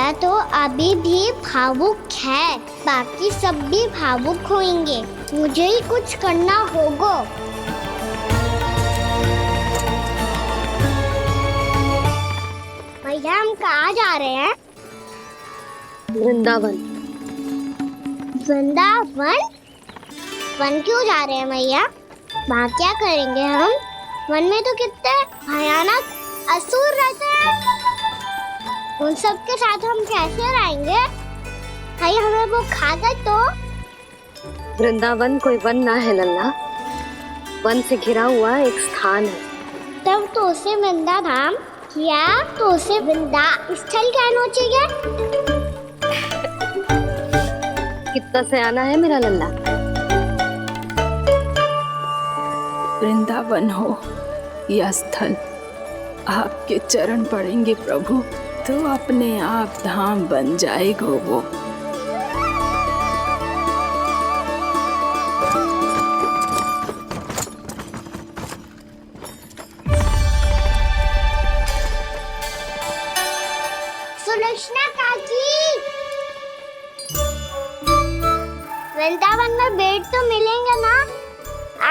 मैया तो अभी भी भावुक है, बाकी सब भी भावुक होंगे। मुझे ही कुछ करना होगा। भैया हम कहाँ जा रहे हैं? वृंदावन। वृंदावन? वन क्यों जा रहे हैं भैया? वहाँ क्या करेंगे हम? वन में तो कितने भयानक असुर रहते हैं। उन सब के साथ हम कैसे रहेंगे? कहीं हमें वो खा गए तो? वृंदावन कोई वन ना है लल्ला, वन से घिरा हुआ एक स्थान है। तब तो उसे वृंदा धाम या तो उसे वृंदा स्थल कहना चाहिए। कितना सयाना है मेरा लल्ला। वृंदावन हो या स्थल, आपके चरण पड़ेंगे प्रभु तो अपने आप धाम बन जाएगा वो। सुलक्षणा काकी, वृंदावन में बेड तो मिलेंगे ना?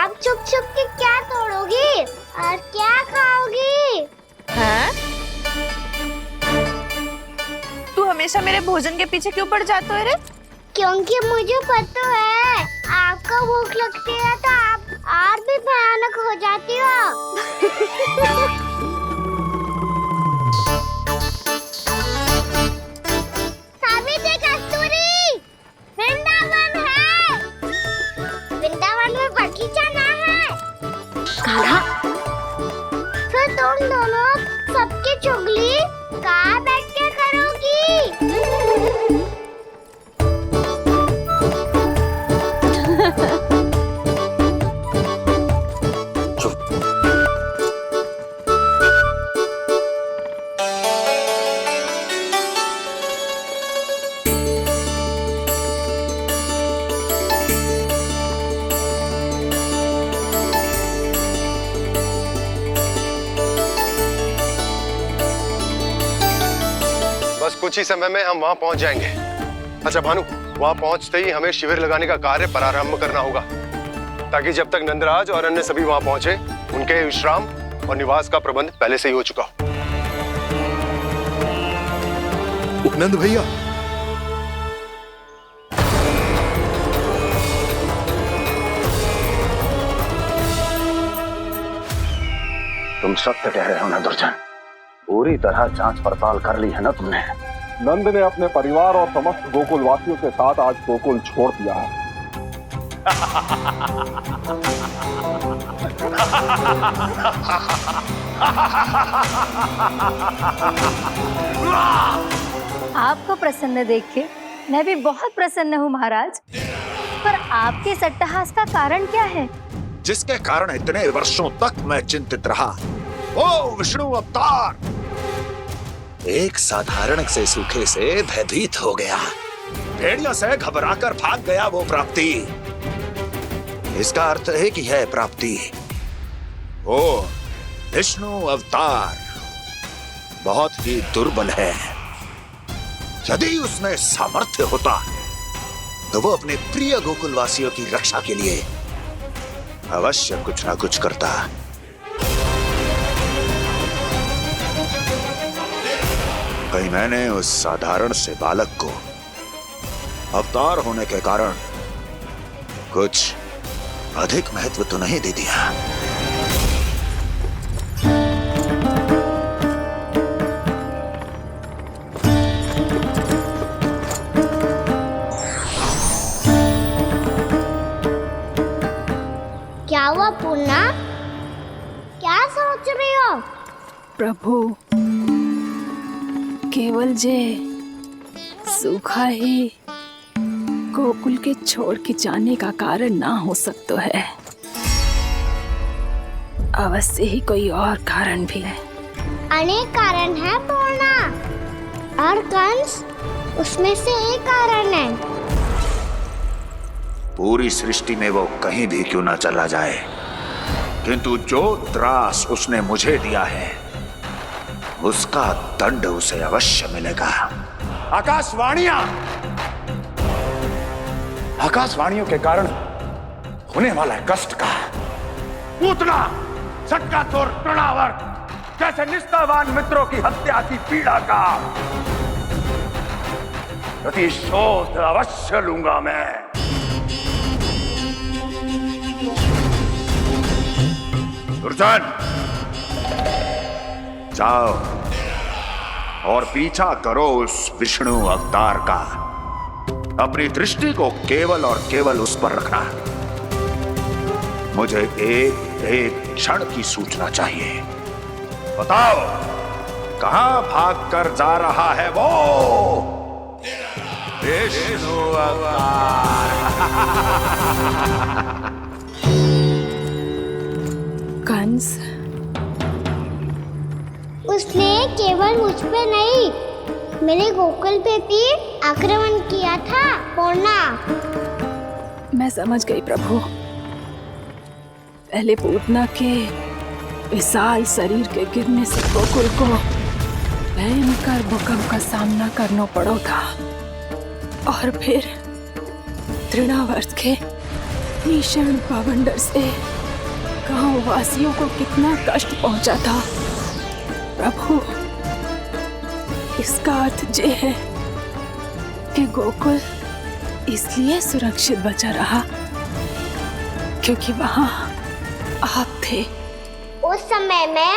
आप छुप छुप के क्या तोड़ोगी और क्या खाओगी? हाँ? तू हमेशा मेरे भोजन के पीछे क्यों पड़ जाता है रे? क्योंकि मुझे पता है आपको भूख लगती है तो आप और भी भयानक हो जाती हो। सावित्री कस्तूरी, वृंदावन है। वृंदावन में बगीचा ना है। कान्हा, फिर तुम दोनों सबकी चुगली कहाँ बैठ के करोगी? बस कुछ ही समय में हम वहां पहुंच जाएंगे। अच्छा भानु, वहां पहुंचते ही हमें शिविर लगाने का कार्य प्रारंभ करना होगा, ताकि जब तक नंदराज और अन्य सभी वहां पहुंचे उनके विश्राम और निवास का प्रबंध पहले से ही हो चुका हो। उपनंद भैया, तुम सत्य कह रहे हो ना दुर्जन? पूरी तरह जांच पड़ताल कर ली है ना तुमने? नंद ने अपने परिवार और समस्त गोकुल वासियों के साथ आज गोकुल छोड़ दिया है। आपको प्रसन्न देख के मैं भी बहुत प्रसन्न हूँ महाराज। पर आपके इस अट्टहास का कारण क्या है? जिसके कारण इतने वर्षों तक मैं चिंतित रहा, ओ विष्णु अवतार, एक साधारण से सूखे से भयभीत हो गया, भेड़ियों से घबराकर भाग गया वो प्राप्ति। इसका अर्थ है कि है प्राप्ति वो विष्णु अवतार बहुत ही दुर्बल है। यदि उसमें सामर्थ्य होता तो वो अपने प्रिय गोकुलवासियों की रक्षा के लिए अवश्य कुछ ना कुछ करता। कहीं मैंने उस साधारण से बालक को अवतार होने के कारण कुछ अधिक महत्व तो नहीं दे दिया। क्या हुआ पूर्णा? क्या सोच रही हो? प्रभु, केवल जे सूखा ही गोकुल के छोड़ के जाने का कारण ना हो सकता है, अवश्य ही कोई और कारण भी है। अनेक कारण है पूर्णा, और कंस उसमें से एक कारण है। पूरी सृष्टि में वो कहीं भी क्यों ना चला जाए, किंतु जो त्रास उसने मुझे दिया है उसका दंड उसे अवश्य मिलेगा। आकाशवाणियों के कारण होने वाला कष्ट का पूतना सटका तोड़ तृणावर जैसे निष्ठावान मित्रों की हत्या की पीड़ा का प्रतिशोध अवश्य लूंगा मैं। दुर्जन, जाओ और पीछा करो उस विष्णु अवतार का। अपनी दृष्टि को केवल और केवल उस पर रखना। मुझे एक क्षण की सूचना चाहिए। बताओ कहां भागकर जा रहा है वो विष्णु अवतार? कंस, उसने केवल मुझ पे नहीं, मेरे गोकुल पे भी आक्रमण किया था पूर्णा। मैं समझ गई प्रभु। पहले पूतना के विशाल शरीर के गिरने से गोकुल को भयंकर भूकंप का सामना करना पड़ा था, और फिर तृणावर्त के भीषण पावंडर से गांव वासियों को कितना कष्ट पहुंचा था। प्रभु, इसका अर्थ ये है कि गोकुल इसलिए सुरक्षित बचा रहा क्योंकि वहां आप थे। उस समय मैं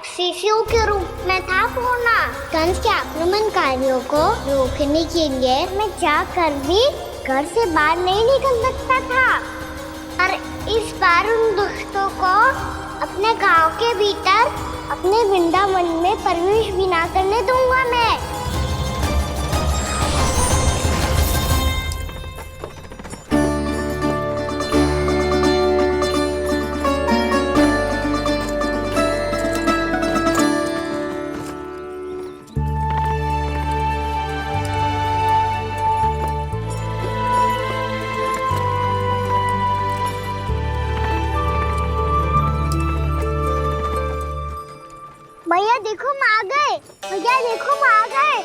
शिशु के रूप में था पूर्णा। कंस के आक्रमणकारियों को रोकने के लिए मैं जाकर भी घर से बाहर नहीं निकल सकता था, और इस बार उन दुष्टों को अपने गांव के भीतर अपने वृंदावन में प्रवेश भी ना करने दूंगा मैं। भैया देखो हम आ गए, भैया देखो हम आ गए,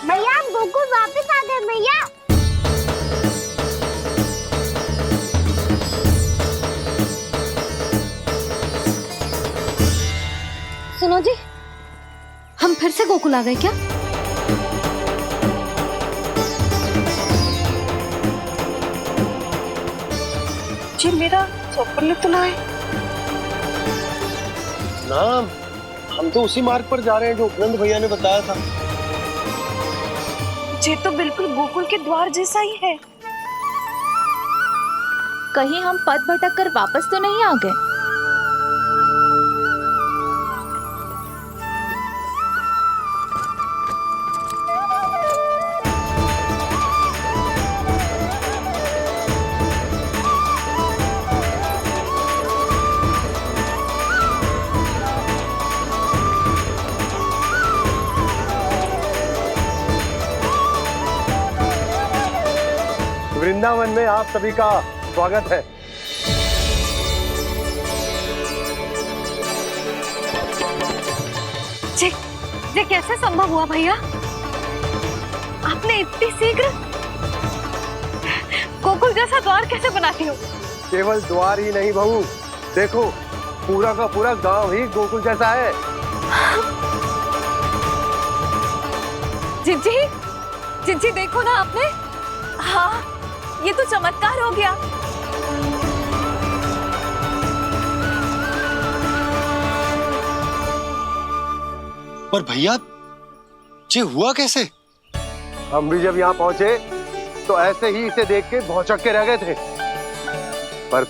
भैया हम गोकुल वापस आ गए भैया। सुनो जी, हम फिर से गोकुल आ गए क्या? जी मेरा चौपड़ तो ना है। ना, हम तो उसी मार्ग पर जा रहे हैं जो उपनंद भैया ने बताया था। ये तो बिल्कुल गोकुल के द्वार जैसा ही है। कहीं हम पथ भटक कर वापस तो नहीं आ गए? वृंदावन में आप सभी का स्वागत है। ये कैसे संभव हुआ भैया? आपने इतनी शीघ्र गोकुल जैसा द्वार कैसे बनाती हो? केवल द्वार ही नहीं बहू, देखो पूरा का पूरा गांव ही गोकुल जैसा है। जिज्जी, जिज्जी देखो ना आपने। हाँ, ये तो चमत्कार हो गया। पर भैया ये हुआ कैसे? हम भी जब यहाँ पहुंचे तो ऐसे ही इसे देख के भौचक के रह गए थे, पर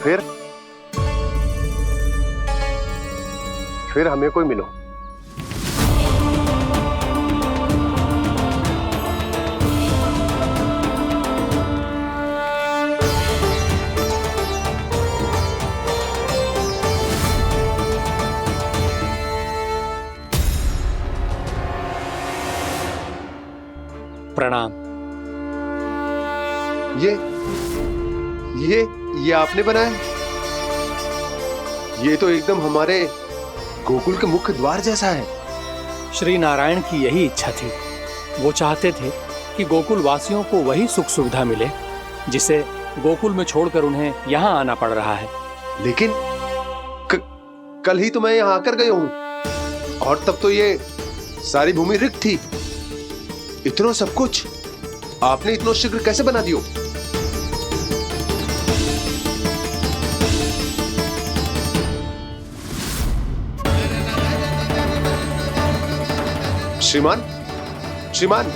फिर हमें कोई मिलो। प्रणाम। ये आपने बनाया? ये तो एकदम हमारे गोकुल के मुख्य द्वार जैसा है। श्री नारायण की यही इच्छा थी वो चाहते थे कि गोकुल वासियों को वही सुख सुविधा मिले जिसे गोकुल में छोड़कर उन्हें यहाँ आना पड़ रहा है। लेकिन कल ही तो मैं यहाँ आकर गया हूँ और तब तो ये सारी भूमि रिक्त थी। इतना सब कुछ आपने इतना शीघ्र कैसे बना दियो? श्रीमान, श्रीमान,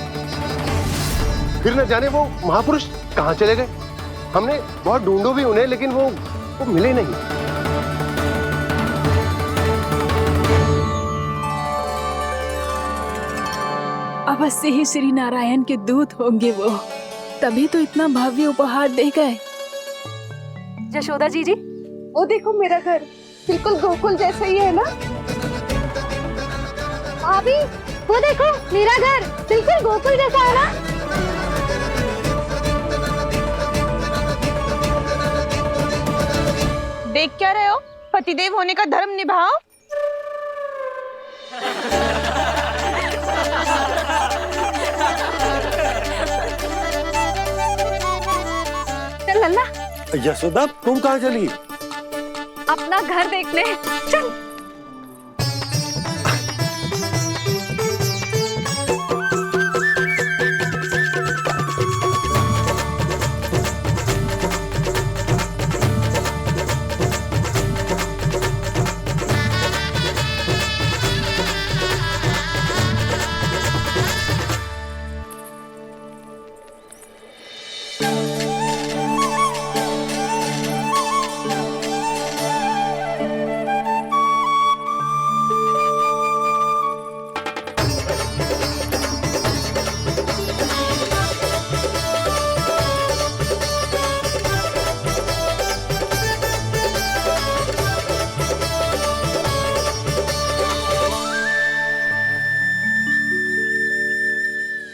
फिर न जाने वो महापुरुष कहां चले गए। हमने बहुत ढूंढो भी उन्हें, लेकिन वो मिले नहीं। अवश्य ही श्री नारायण के दूत होंगे वो, तभी तो इतना भव्य उपहार दे गए। यशोदा जी, वो देखो मेरा घर बिल्कुल गोकुल जैसा ही है ना। भाभी, वो देखो मेरा घर बिल्कुल गोकुल जैसा है ना। देख क्या रहे हो? पतिदेव होने का धर्म निभाओ। चल लल्ला, यशोदा तुम कहाँ चली? अपना घर देखने चल।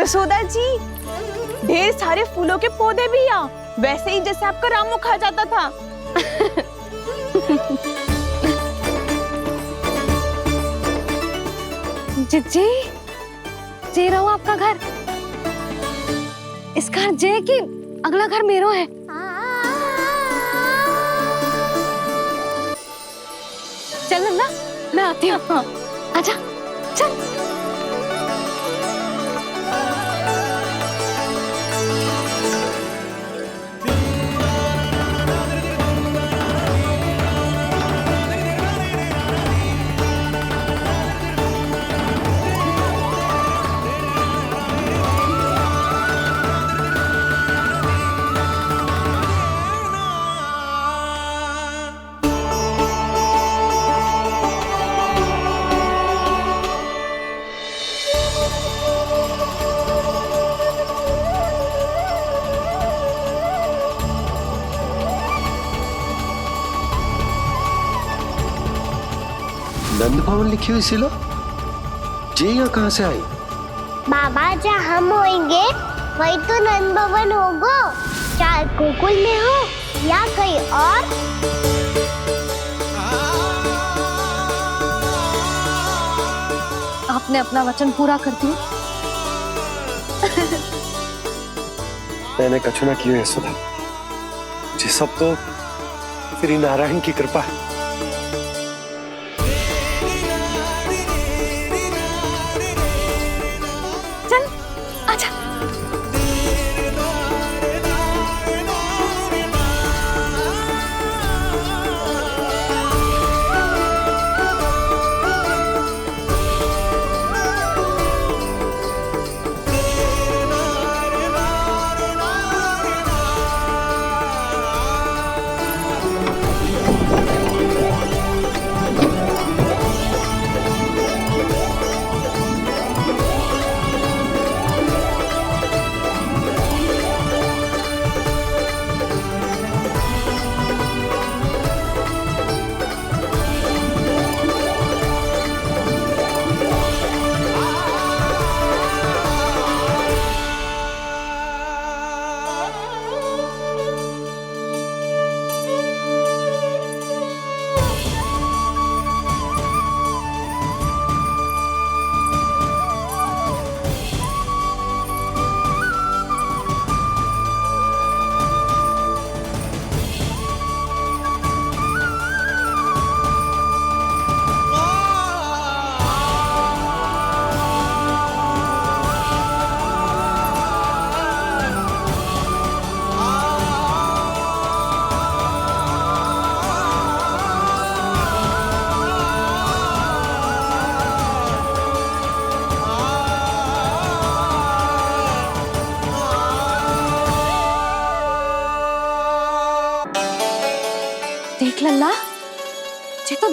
यशोदा जी, ढेर सारे फूलों के पौधे भी यहाँ, वैसे ही जैसे आपका रामू खा जाता था। जी, जे रहो आपका घर। इस घर जे की अगला घर मेरो है। चल ना, मैं आती हूँ। आजा, चल। नंद भवन लिखी हुई सिलो जी यहाँ कहाँ से आई? बाबा, जहाँ हम होंगे वही तो नंद भवन होगा, चाहे गोकुल में हो या कहीं और। आपने अपना वचन पूरा कर दिया। मैंने कछु ना किया यशोदा जी, सब तो श्री नारायण की कृपा है। चल, आजा।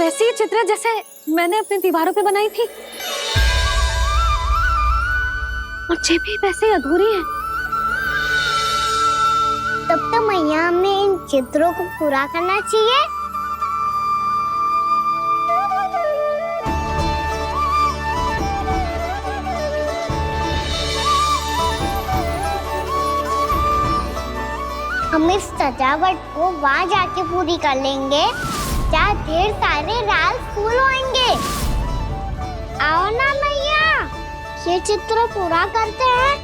वैसी ही चित्र जैसे मैंने अपनी दीवारों पे बनाई थी, और ये भी वैसे ही अधूरी है। तब तो मैया हमें इन चित्रों को पूरा करना चाहिए। हम इस सजावट को वहाँ जाके पूरी कर लेंगे जहाँ ढेर सारे लाल फूल होंगे। आओ ना मैया, ये चित्र पूरा करते हैं।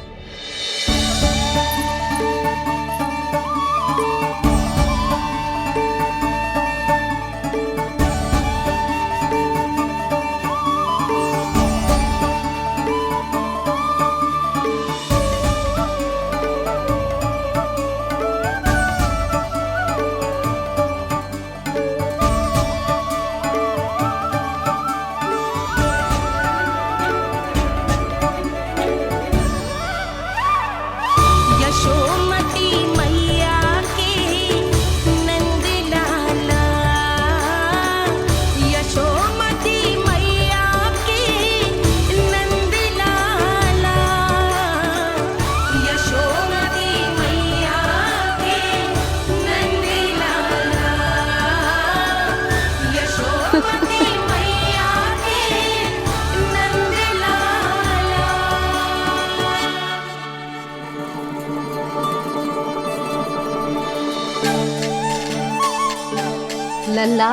लल्ला,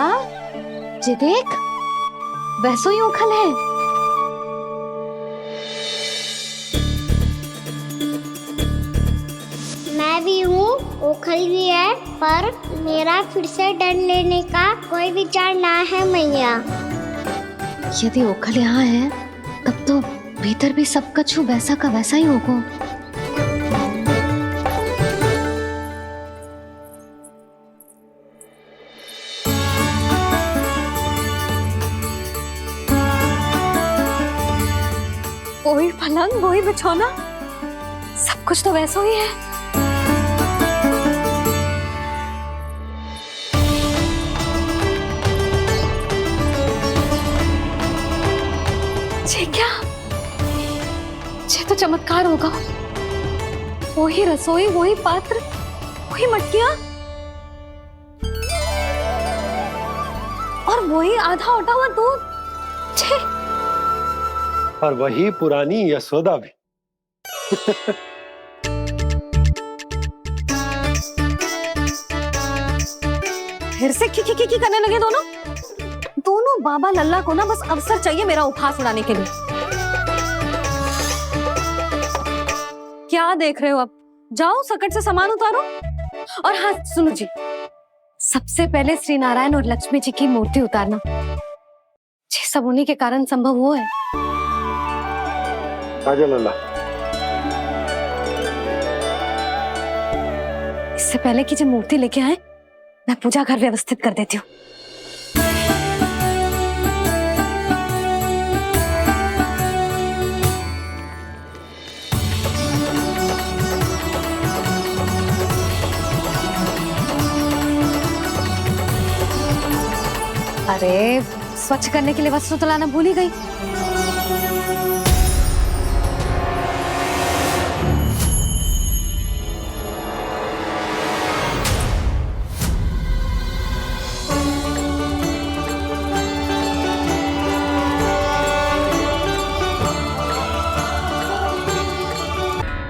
ये देख, वैसो ही उखल है। मैं भी हूँ, ओखल भी है, पर मेरा फिर से डर लेने का कोई विचार ना है मैया। यदि ओखल यहाँ है, तब तो भीतर भी सब कछु वैसा का वैसा ही होगा। वही पलंग, वही बिछौना, सब कुछ तो वैसा ही है। ये क्या? ये तो चमत्कार होगा। वही रसोई, वही पात्र, वही मटकियां, और वही आधा उटा हुआ दूध। छे! और वही पुरानी यशोदा भी। फिर से की करने लगे दोनों बाबा लल्ला को ना बस अवसर चाहिए मेरा उपहास उड़ाने के लिए। क्या देख रहे हो? अब जाओ, सकट से सामान उतारो। और हाँ सुनो जी, सबसे पहले श्री नारायण और लक्ष्मी जी की मूर्ति उतारना। ये सब उन्हीं के कारण संभव हुआ है। आजा लल्ला। इससे पहले कि जो मूर्ति लेके आए, मैं पूजा घर व्यवस्थित कर देती हूँ। अरे, स्वच्छ करने के लिए वस्त्र तो लाना भूल ही गई।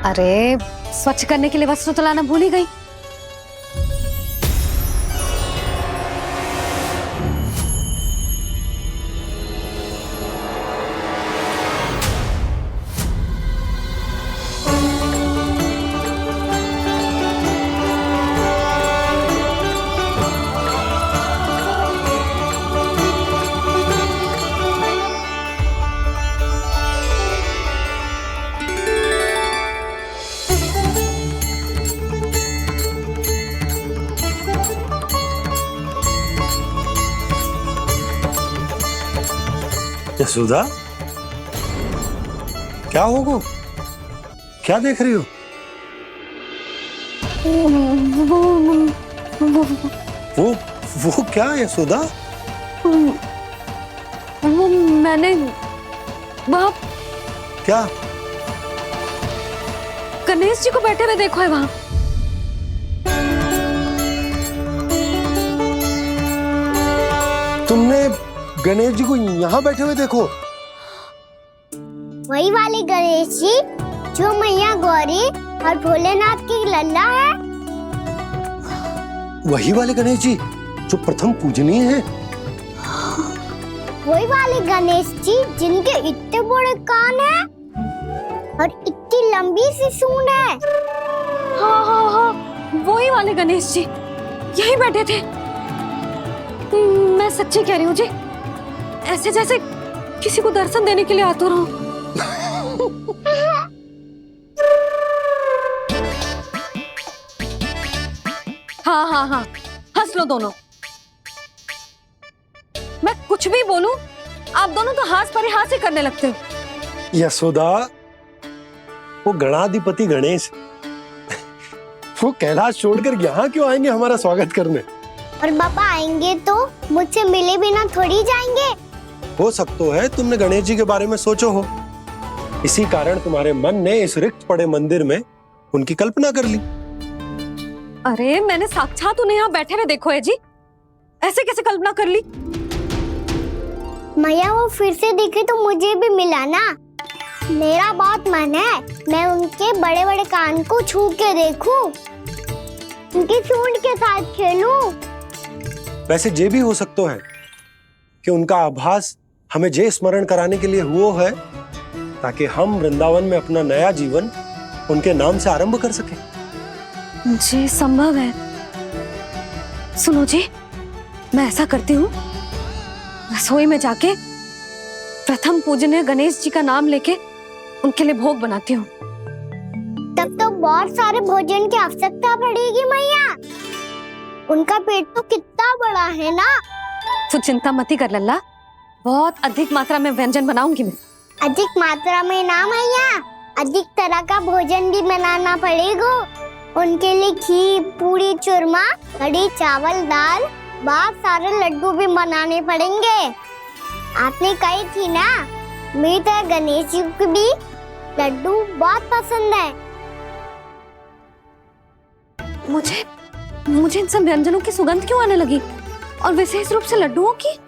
अरे, स्वच्छ करने के लिए वस्त्र तो लाना भूल ही गई। यशोदा, क्या होगा? क्या देख रही हो? वो वो क्या यशोदा? वो मैंने वहाँ क्या? गणेश जी को बैठे हुए देखो है वहाँ। तुमने गणेश जी को यहाँ बैठे हुए देखो? वही वाले गणेश जी जो मैया गौरी और भोलेनाथ की लल्ला है। वही वाले गणेश जी जो प्रथम पूजनीय हैं? वही वाले गणेश जी जिनके इतने बड़े कान हैं और इतनी लंबी सी सूंड है। हाँ हाँ हाँ, वही वाले गणेश जी यही बैठे थे। मैं सच्ची कह रही हूँ जी, ऐसे जैसे किसी को दर्शन देने के लिए आतुर हूँ। हाँ हाँ हाँ, हंस लो दोनों। मैं कुछ भी बोलूं, आप दोनों तो हास परिहास ही करने लगते हो। यशोदा, वो गणाधिपति गणेश वो कैलाश छोड़कर यहाँ क्यों आएंगे हमारा स्वागत करने? और पापा आएंगे तो मुझसे मिले बिना थोड़ी जाएंगे। हो सकता है तुमने गणेश जी के बारे में सोचो हो, इसी कारण तुम्हारे मन ने इस रिक्त पड़े मंदिर में उनकी कल्पना कर ली। अरे मैंने साक्षात उन्हें यहाँ बैठे हुए देखो है जी, ऐसे कैसे कल्पना कर ली? मैया वो फिर से दिखे तो मुझे भी मिला ना। मेरा बहुत मन है मैं उनके बड़े बड़े कान को छू के देखूं, उनकी सूंड के साथ खेलूं। वैसे ये भी हो सकता है कि उनका आभास हमें जे स्मरण कराने के लिए हुआ है ताकि हम वृंदावन में अपना नया जीवन उनके नाम से आरंभ कर सकें। जी संभव है। सुनो जी, मैं ऐसा करती हूँ, रसोई में जाके प्रथम पूजनीय गणेश जी का नाम लेके उनके लिए भोग बनाती हूँ। तब तो बहुत सारे भोजन की आवश्यकता पड़ेगी मैया। उनका पेट तो कितना बड़ा है ना। तू चिंता मत ही कर लल्ला, बहुत अधिक मात्रा में व्यंजन बनाऊंगी मैं। अधिक मात्रा में ना मैया, अधिक तरह का भोजन भी बनाना पड़ेगा। उनके लिए खीर, पूरी, चूरमा, कढ़ी, चावल, दाल, बहुत सारे लड्डू भी बनाने पड़ेंगे। आपने कही थी ना, मेरी तरह गणेश जी को भी लड्डू बहुत पसंद है। मुझे इन सब व्यंजनों की सुगंध क्यों आने लगी, और विशेष रूप से लड्डुओं की?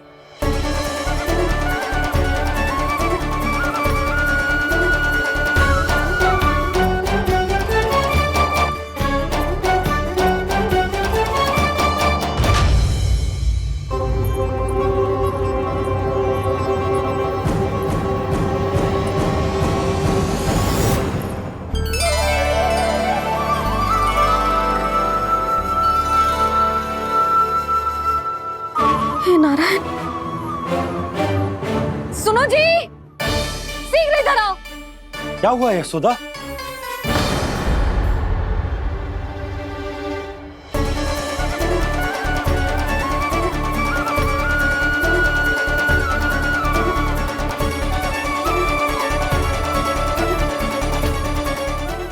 नारायण, सुनो जी, शीघ्र इधर आओ। क्या हुआ यशोदा?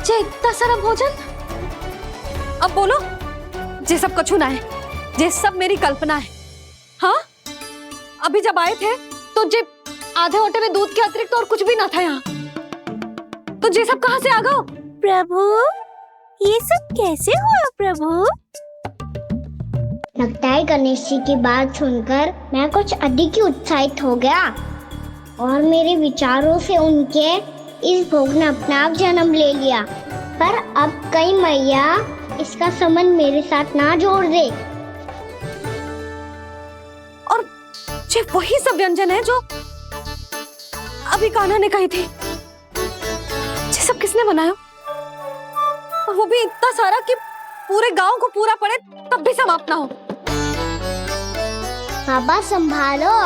जे इतना सारा भोजन, अब बोलो, जे सब कछु ना है, जे सब मेरी कल्पना है। हाँ, अभी जब आए थे तो जे आधे ओटे में दूध के अतिरिक्त और कुछ भी ना था यहाँ, तो जे सब कहाँ से आ गए? प्रभु, ये सब कैसे हुआ प्रभु? लगता है गणेश जी की बात सुनकर मैं कुछ अधिक ही उत्साहित हो गया और मेरे विचारों से उनके इस भोग ने अपना आप जन्म ले लिया। पर अब कहीं मैया इसका संबंध मेरे साथ ना जोड़ दे। ये वही सब व्यंजन है जो अभी कान्हा ने कही थी। ये सब किसने बनाया? और वो भी इतना सारा कि पूरे गांव को पूरा पड़े तब भी समाप्त ना हो। बाबा संभालो।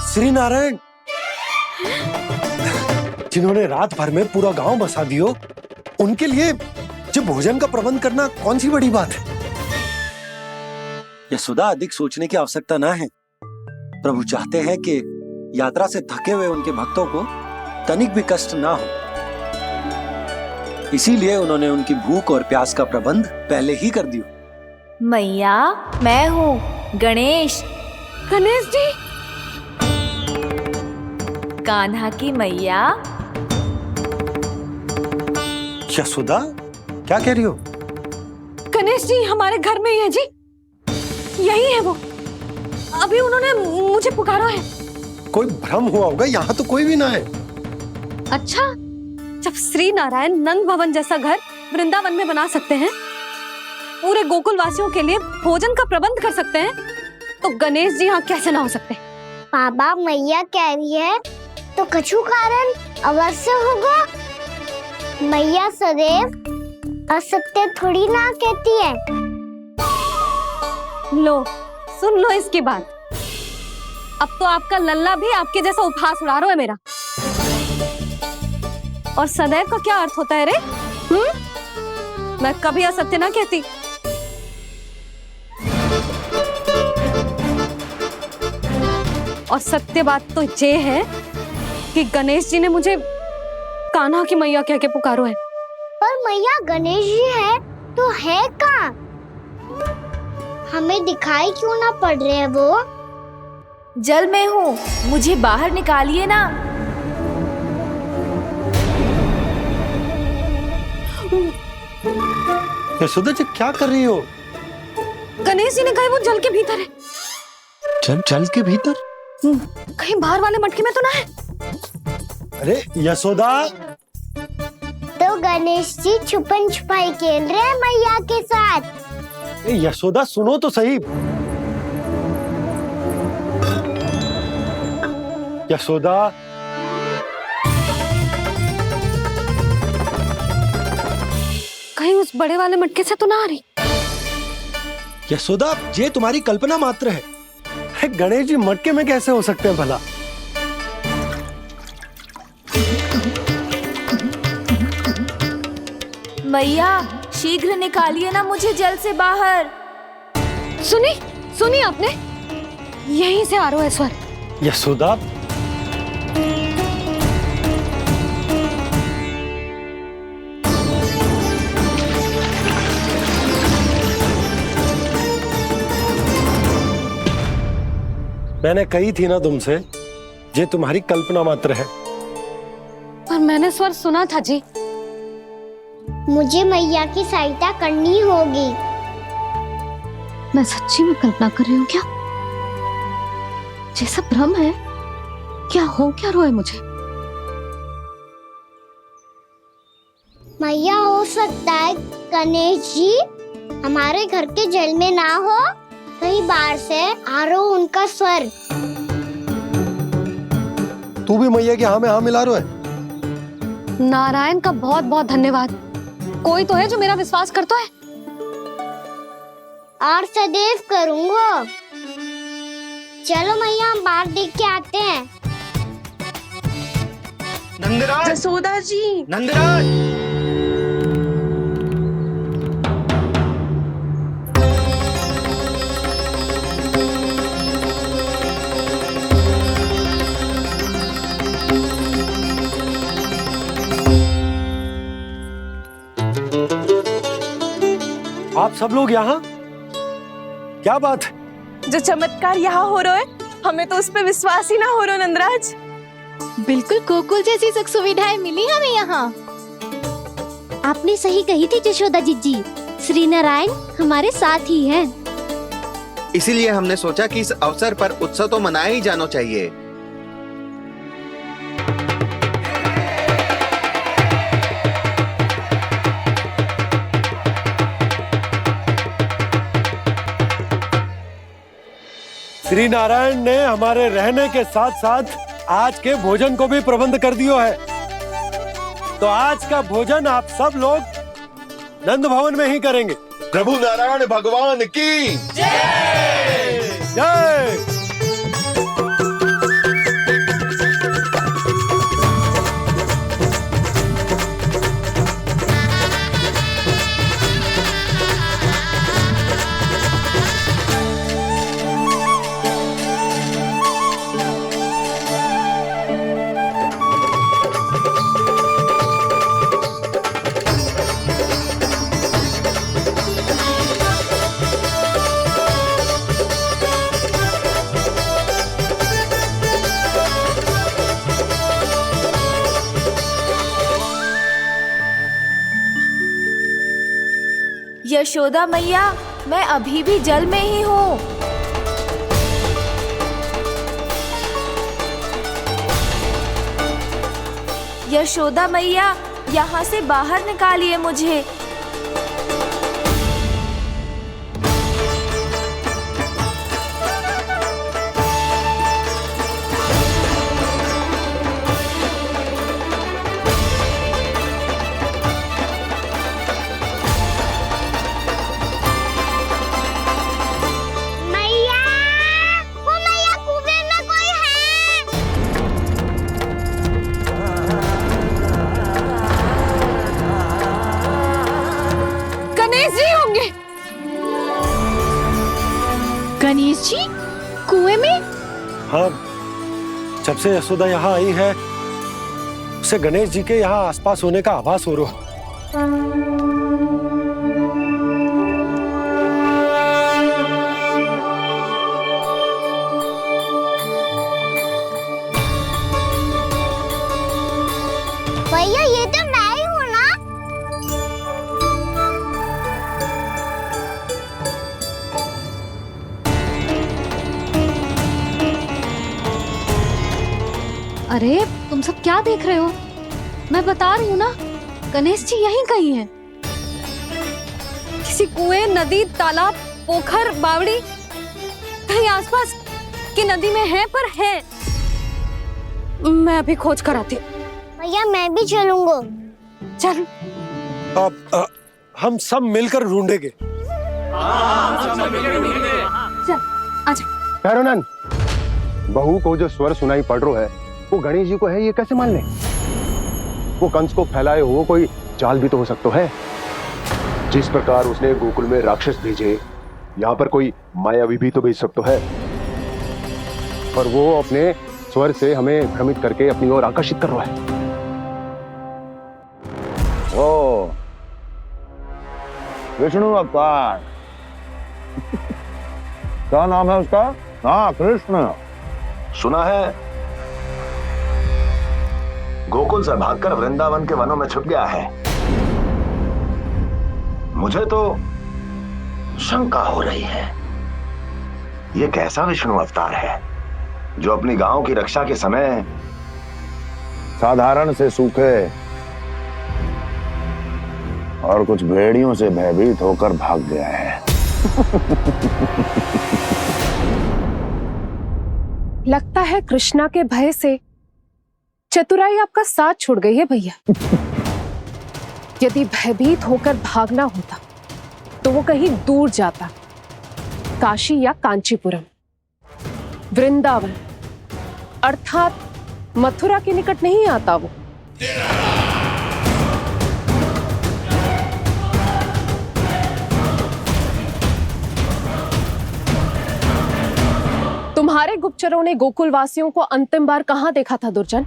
श्री नारायण, जिन्होंने रात भर में पूरा गांव बसा दियो, उनके लिए जो भोजन का प्रबंध करना कौन सी बड़ी बात है? यशोदा, अधिक सोचने की आवश्यकता ना है। प्रभु चाहते हैं कि यात्रा से थके हुए उनके भक्तों को तनिक भी कष्ट ना हो, इसीलिए उन्होंने उनकी भूख और प्यास का प्रबंध पहले ही कर दिया। मैया, मैं हूँ, गणेश, गणेश जी, कान्हा की मैया। यशोदा, क्या कह रही हो? गणेश जी हमारे घर में ही है जी, यही है वो। अभी उन्होंने मुझे पुकारा है। कोई भ्रम हुआ होगा, यहाँ तो कोई भी ना है। अच्छा, जब श्री नारायण नंद भवन जैसा घर वृंदावन में बना सकते हैं, पूरे गोकुल वासियों के लिए भोजन का प्रबंध कर सकते हैं, तो गणेश जी यहाँ कैसे ना हो सकते? बाबा, मैया कह रही है तो कछु कारण अवश्य होगा। मैया सदैव असत्य थोड़ी ना कहती है। लो, सुन लो इसकी बात। अब तो आपका लल्ला भी आपके जैसा उपहास उड़ा रहा है मेरा। और सदैव का क्या अर्थ होता है रे? मैं कभी असत्य ना कहती। और सत्य बात तो ये है कि गणेश जी ने मुझे कान्हा की मैया कह के पुकारो है। पर मैया गणेश जी है तो है कहाँ? हमें दिखाई क्यों ना पड़ रहे हैं वो? जल में हूँ, मुझे बाहर निकालिए ना। यशोदा जी, क्या कर रही हो? गणेश जी ने कहा वो जल के भीतर है। जल के भीतर? कहीं बाहर वाले मटके में तो ना है? अरे यशोदा! तो गणेश जी छुपन छुपाई खेल रहे हैं मैया के साथ। यशोदा, सुनो तो सही। यशोदा, कहीं उस बड़े वाले मटके से तो ना आ रही? यशोदा, ये तुम्हारी कल्पना मात्र है। गणेश जी मटके में कैसे हो सकते हैं भला? मैया, शीघ्र निकालिए ना मुझे जल से बाहर। सुनी आपने? यहीं से आ रहा है स्वर। यशोदा, मैंने कही थी ना तुमसे, ये तुम्हारी कल्पना मात्र है। पर मैंने स्वर सुना था जी। मुझे मैया की सहायता करनी होगी। मैं सच्ची में कल्पना कर रही हूँ क्या? जैसा भ्रम है क्या? हो क्या रहा है मुझे? मैया, हो सकता है गणेश जी हमारे घर के जल में ना हो, कहीं बाहर से आ रहा हो उनका स्वर। तू भी मैया के हाँ में हाँ मिला रहा है। नारायण का बहुत बहुत धन्यवाद। कोई तो है जो मेरा विश्वास करता है। और सदैव करूंगा। चलो मैया, हम बाहर देख के आते हैं। नंदराज, जसोदा जी, नंदराज! आप सब लोग यहाँ? क्या बात है? जो चमत्कार यहाँ हो रहा है, हमें तो उस पे विश्वास ही ना हो रहा नंदराज। बिल्कुल गोकुल जैसी सुख सुविधाएं मिली हमें यहाँ। आपने सही कही थी जशोदा जीजी, श्री नारायण हमारे साथ ही हैं। इसीलिए हमने सोचा कि इस अवसर पर उत्सव तो मनाया ही जाना चाहिए। श्री नारायण ने हमारे रहने के साथ साथ आज के भोजन को भी प्रबंध कर दियो है। तो आज का भोजन आप सब लोग नंद भवन में ही करेंगे। प्रभु नारायण भगवान की जय जय। यशोदा मैया, मैं अभी भी जल में ही हूँ। यशोदा मैया, यहाँ से बाहर निकालिए मुझे। मैया, वो मैया कुएं में कोई है। गणेश जी होंगे। गणेश जी कुएं में? हाँ, जब से यशोदा यहाँ आई है उसे गणेश जी के यहाँ आसपास होने का आभास हो रहा है। भैया ये तो मैं ही हूँ ना। अरे तुम सब क्या देख रहे हो? मैं बता रही हूँ ना, गणेश जी यहीं कहीं हैं। किसी कुएं, नदी, तालाब, पोखर, बावड़ी कहीं आसपास की नदी में है, पर है। मैं अभी खोज कर आती हूँ। भैया मैं भी चलूंगा। चल। अब हम सब मिलकर ढूंढेंगे। चल आजा। भैरवनंद, बहू को जो स्वर सुनाई पड़ रहा है वो गणेश जी को है, ये कैसे मान ले? वो कंस को फैलाए हुए कोई जाल भी तो हो सकता है। जिस प्रकार उसने गोकुल में राक्षस भेजे, यहाँ पर कोई मायावी भी तो भेज सकता है। और वो अपने स्वर से हमें भ्रमित करके अपनी ओर आकर्षित कर रहा है। ओ विष्णु अवतार। क्या नाम है उसका? हाँ, कृष्ण। सुना है गोकुल से भागकर वृंदावन के वनों में छुप गया है। मुझे तो शंका हो रही है, ये कैसा विष्णु अवतार है जो अपनी गांव की रक्षा के समय साधारण से सूखे और कुछ भेड़ियों से भयभीत होकर भाग गया है। लगता है कृष्णा के भय से चतुराई आपका साथ छोड़ गई है भैया। यदि भयभीत होकर भागना होता तो वो कहीं दूर जाता, काशी या कांचीपुरम, वृंदावन अर्थात मथुरा के निकट नहीं आता वो। तुम्हारे गुप्तचरों ने गोकुल वासियों को अंतिम बार कहां देखा था दुर्जन?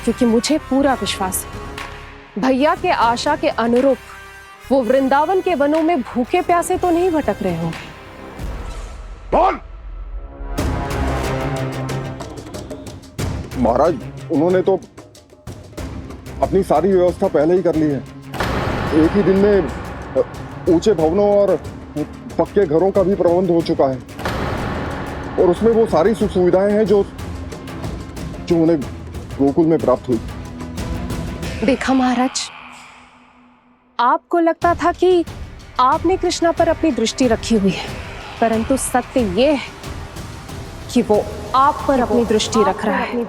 क्योंकि मुझे पूरा विश्वास है भैया के आशा के अनुरूप वो वृंदावन के वनों में भूखे प्यासे तो नहीं भटक रहे होंगे। बोल। महाराज, उन्होंने तो अपनी सारी व्यवस्था पहले ही कर ली है। एक ही दिन में ऊंचे भवनों और पक्के घरों का भी प्रबंध हो चुका है, और उसमें वो सारी सुख सुविधाएं हैं जो उन्हें गोकुल में प्राप्त हुई। देखा महाराज, आपको लगता था कि आपने कृष्णा पर अपनी दृष्टि रखी हुई है, परंतु सत्य ये है कि वो आप पर अपनी दृष्टि रख रहा है।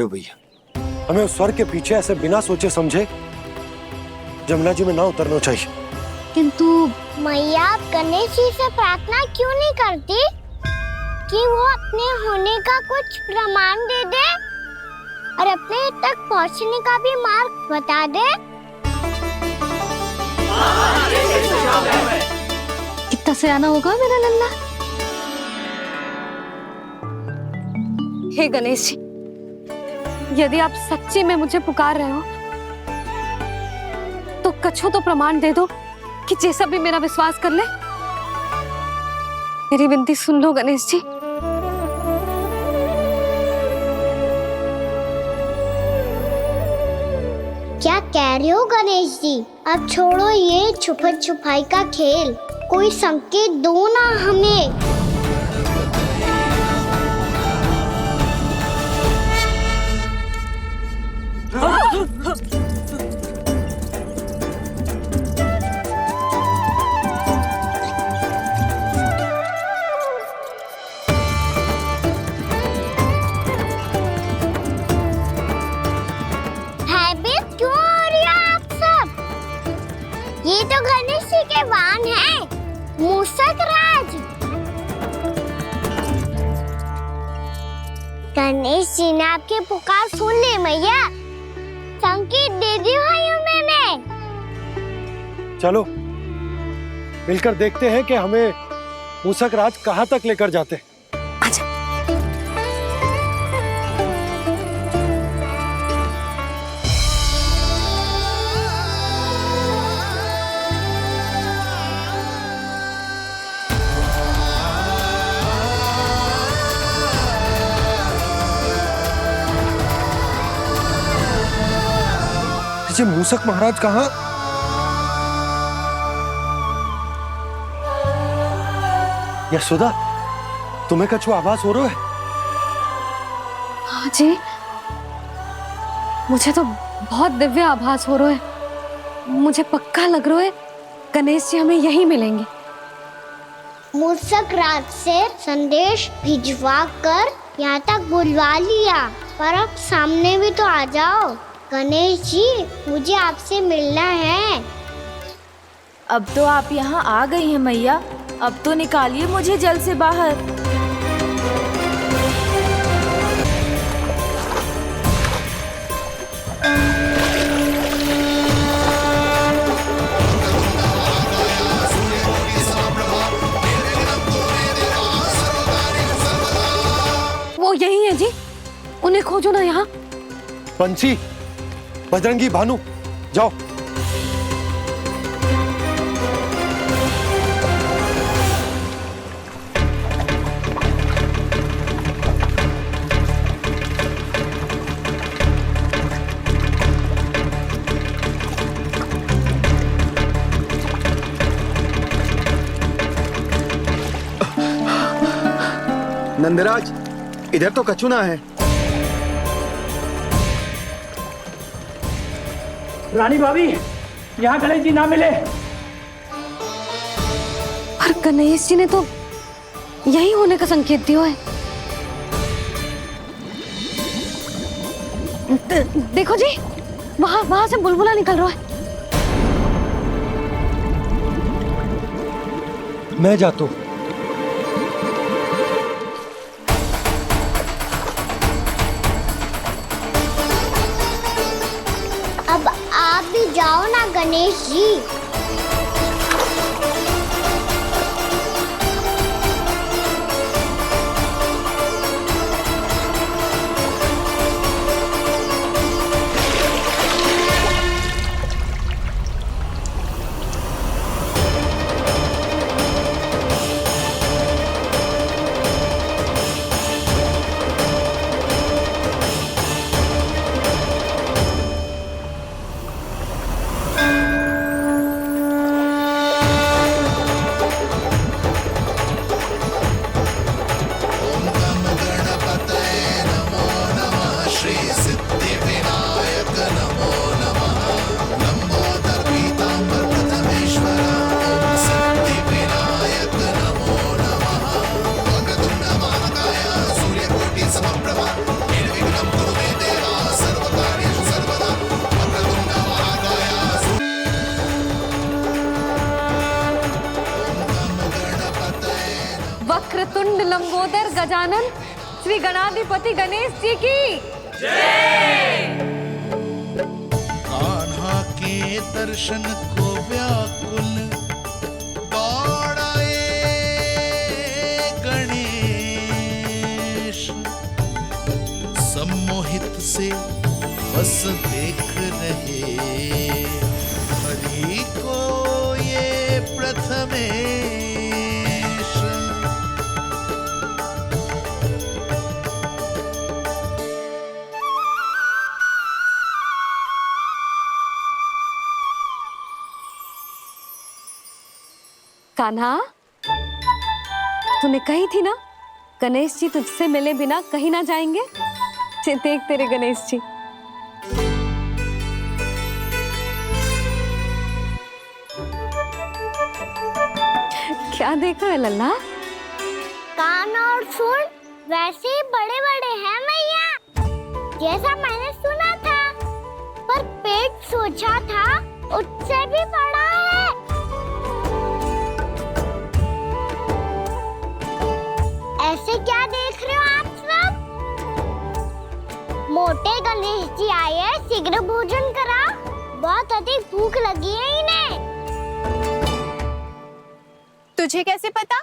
भैया, हमें उस स्वर के पीछे ऐसे बिना सोचे समझे जमुना जी में ना उतरना चाहिए। किंतु मैया, आप गणेश जी से प्रार्थना क्यों नहीं करती कि वो अपने होने का कुछ प्रमाण दे दे? और अपने तक पहुंचने का भी मार्ग बता दे। कितना सयाना होगा मेरा लल्ला। हे गणेश जी, यदि आप सच्ची में मुझे पुकार रहे हो तो कछु तो प्रमाण दे दो कि जैसा भी मेरा विश्वास कर ले। मेरी विनती सुन लो गणेश जी। क्या कह रहे हो गणेश जी? अब छोड़ो ये छुपन छुपाई का खेल, कोई संकेत दो ना हमें। भयभीत क्यों हो रही हो आप सब? ये तो गणेश जी के वाहन हैं, मूषक राज। गणेश जी ने आपकी पुकार सुन ली मैया, संकेत दे दी भाइयों मैंने। चलो मिलकर देखते हैं कि हमें मूषक राज कहाँ तक लेकर जाते हैं। जी मूषक महाराज कहाँ? यशोदा, तुम्हें कछु आभास हो रहा है? हाँ जी, मुझे तो बहुत दिव्य आभास हो रहा है। मुझे पक्का लग रहा है गणेश जी हमें यहीं मिलेंगे। मूषक राज से संदेश भिजवा कर यहाँ तक बुलवा लिया, पर अब सामने भी तो आ जाओ। गणेश जी, मुझे आपसे मिलना है। अब तो आप यहाँ आ गई हैं मैया, अब तो निकालिए मुझे जल से बाहर। वो यही है जी, उन्हें खोजो ना यहाँ। पंछी, बजरंगी, भानु, जाओ। नंदराज, इधर तो कछु ना है। रानी भाभी, यहाँ गणेश जी ना मिले। और गणेश जी ने तो यही होने का संकेत दिया है। देखो जी, वहां से बुलबुला निकल रहा है। मैं जाता हूं। अब आप भी जाओ ना गणेश जी। वक्रतुंड लंबोदर गजानन श्री गणाधिपति गणेश जी की कान्हा के दर्शन को व्याकुल दौड़ाए गणेश, सम्मोहित से बस देख रहे हरि को ये प्रथमेश। कान्हा, तूने कही थी ना गणेश जी तुझसे मिले बिना कहीं ना जाएंगे। देख तेरे गणेश जी। क्या देख रहे लल्ला? कान और सुन वैसे ही बड़े बड़े हैं मैया, जैसा मैंने सुना था, पर पेट सोचा था उससे भी बड़ा है। ऐसे क्या देख रहे हो आप सब? मोटे गणेश जी आए हैं, शीघ्र भोजन करा, बहुत अधिक भूख लगी है इन्हें। तुझे कैसे पता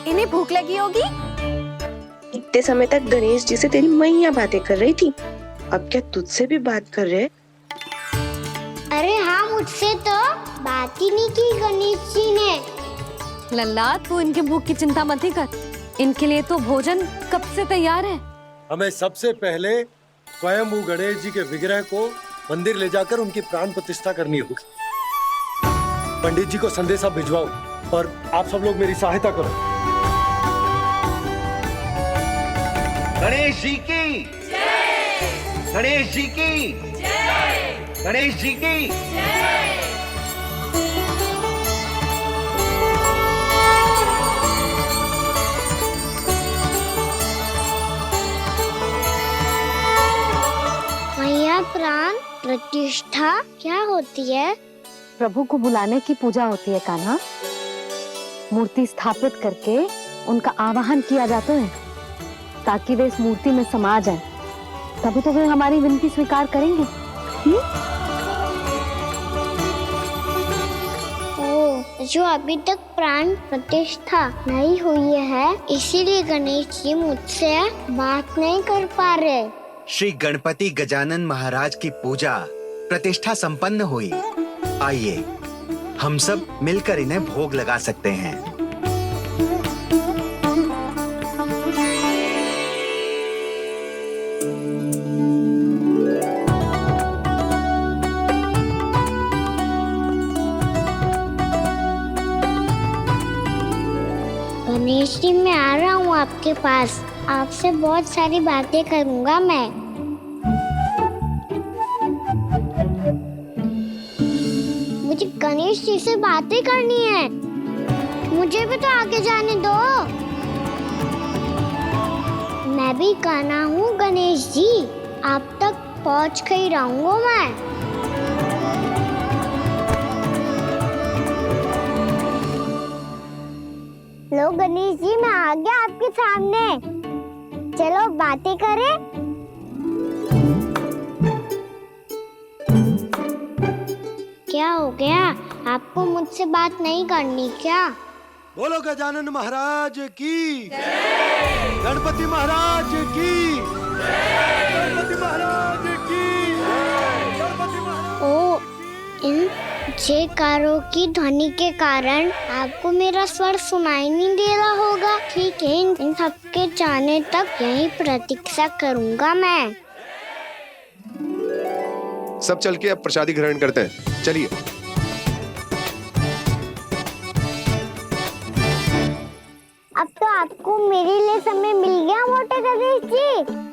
इन्हें भूख लगी होगी? इतने समय तक गणेश जी से तेरी मैया बातें कर रही थी, अब क्या तुझसे भी बात कर रहे? अरे हाँ, मुझसे तो बात ही नहीं की गणेश जी ने। लल्ला, तू इनके भूख की चिंता मत ही कर, इनके लिए तो भोजन कब से तैयार है। हमें सबसे पहले स्वयं गणेश जी के विग्रह को मंदिर ले जाकर उनकी प्राण प्रतिष्ठा करनी होगी। पंडित जी को संदेशा भिजवाओ और आप सब लोग मेरी सहायता करो। गणेश जी की जय! गणेश जी की जय! गणेश जी की जय! मैया, प्राण प्रतिष्ठा क्या होती है? प्रभु को बुलाने की पूजा होती है कान्हा। मूर्ति स्थापित करके उनका आवाहन किया जाता है ताकि वे इस मूर्ति में समा जाए, तभी तो वे हमारी विनती स्वीकार करेंगे। ओ, जो अभी तक प्राण प्रतिष्ठा नहीं हुई है, इसीलिए गणेश जी मुझसे बात नहीं कर पा रहे। श्री गणपति गजानन महाराज की पूजा प्रतिष्ठा संपन्न हुई। आइए हम सब मिलकर इन्हें भोग लगा सकते हैं। गणेश जी, मैं आ रहा हूँ आपके पास, आपसे बहुत सारी बातें करूँगा मैं। मुझे गणेश जी से बातें करनी है, मुझे भी तो आगे जाने दो। मैं भी कान्हा हूँ गणेश जी, आप तक पहुँच कर ही रहूँगा मैं। लो गणेश जी, मैं आ गया आपके सामने, चलो बातें करें। क्या हो गया, आपको मुझसे बात नहीं करनी क्या? बोलो गजानन महाराज की जय! गणपति महाराज की जय! गणपति महाराज की जय! गणपति महाराज। ओ, इन जयकारों की ध्वनि के कारण आपको मेरा स्वर सुनाई नहीं दे रहा होगा। ठीक है, इन सबके जाने तक यहीं प्रतीक्षा करूंगा मैं। सब चल के अब प्रसादी ग्रहण करते हैं, चलिए। अब तो आपको मेरे लिए समय मिल गया मोटे गणेश जी।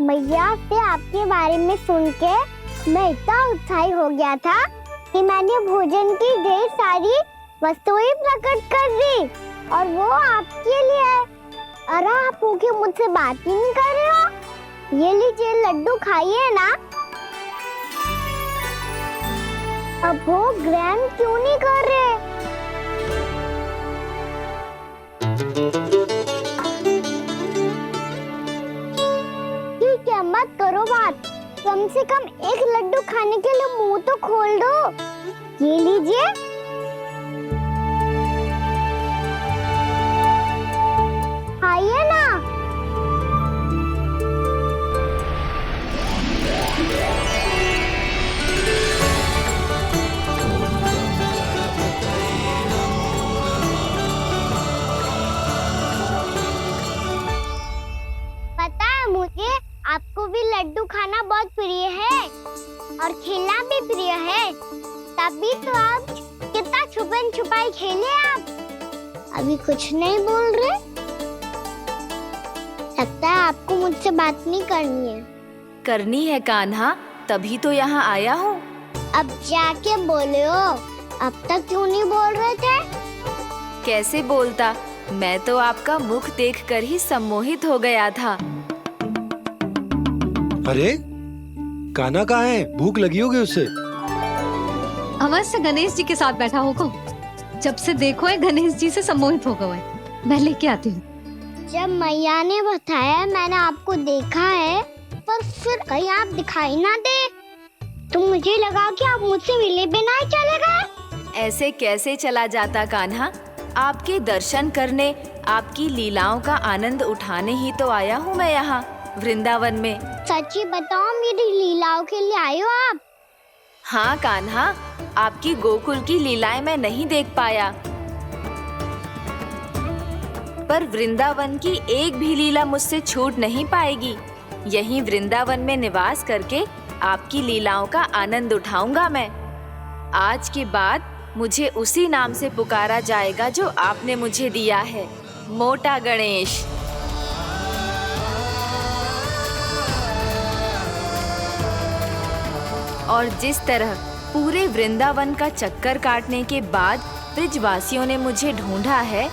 मैया से आपके बारे में सुन के मैं इतना उत्साही हो गया था कि मैंने भोजन की ढेर सारी वस्तुएं प्रकट कर दी, और वो आपके लिए। अरे आप भूखे मुझसे बात ही नहीं कर रहे हो। ये लीजिए लड्डू, खाइए ना। अब वो ग्रैंड क्यों नहीं कर रहे? ठीक है, मत करो बात। कम से कम एक लड्डू खाने के लिए मुंह तो खोल दो। ये लीजिए। खाइए ना। पता है मुझे, आपको भी लड्डू खाना बहुत प्रिय है और खेलना भी प्रिय है। तभी तो आप कितना छुपन छुपाई खेले आप। अभी कुछ नहीं बोल रहे। लगता है आपको मुझसे बात नहीं करनी है। करनी है कान्हा, तभी तो यहाँ आया हूँ। अब जाके बोलो। अब तक क्यों नहीं बोल रहे थे? कैसे बोलता, मैं तो आपका मुख देखकर ही सम्मोहित हो गया था। अरे कान्हा कहाँ है? भूख लगी होगी उसे। अवश्य गणेश जी के साथ बैठा होगा। जब से देखो है गणेश जी से सम्मोहित हो गए। मैं लेके आती हूँ। जब मैया ने बताया मैंने आपको देखा है, पर फिर कहीं आप दिखाई ना दे तो मुझे लगा कि आप मुझसे मिले बिना ही चले गए। ऐसे कैसे चला जाता कान्हा? आपके दर्शन करने, आपकी लीलाओं का आनंद उठाने ही तो आया हूँ मैं यहाँ वृंदावन में। सच्ची बताओ, मेरी लीलाओं के लिए आए हो आप? हाँ कान्हा, आपकी गोकुल की लीलाएं मैं नहीं देख पाया, पर वृंदावन की एक भी लीला मुझसे छूट नहीं पाएगी। यहीं वृंदावन में निवास करके आपकी लीलाओं का आनंद उठाऊंगा मैं। आज के बाद मुझे उसी नाम से पुकारा जाएगा जो आपने मुझे दिया है, मोटा गणेश। और जिस तरह पूरे वृंदावन का चक्कर काटने के बाद ब्रिजवासियों ने मुझे ढूंढा है,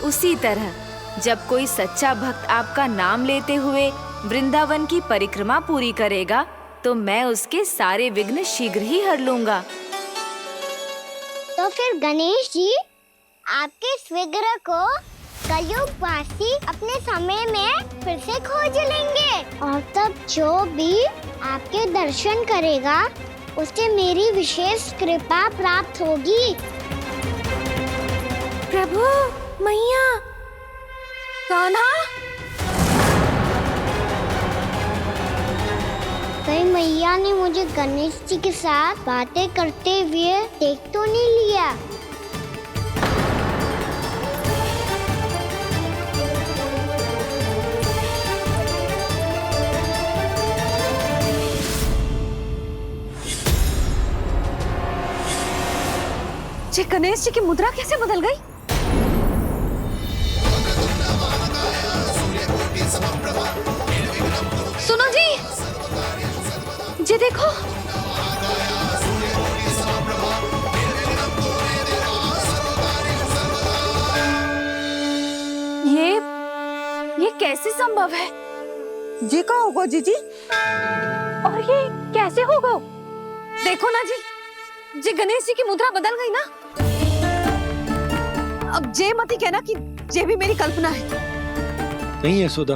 उसी तरह जब कोई सच्चा भक्त आपका नाम लेते हुए वृंदावन की परिक्रमा पूरी करेगा तो मैं उसके सारे विघ्न शीघ्र ही हर लूंगा। तो फिर गणेश जी, आपके इस विग्रह को कलयुगवासी अपने समय में फिर से खोज लेंगे और तब जो भी आपके दर्शन करेगा उसे मेरी विशेष कृपा प्राप्त होगी। प्रभु, मैया, कान्हा। कहीं मैया ने मुझे गणेश जी के साथ बातें करते हुए देख तो नहीं लिया? जी गणेश जी की मुद्रा कैसे बदल गई? सुनो जी, जी देखो। ये कैसे संभव है? जी का होगा जीजी? और ये कैसे होगा? देखो ना जी गणेश जी की मुद्रा बदल गई ना। अब जे मती कहना कि ये भी मेरी कल्पना है। नहीं यशोदा,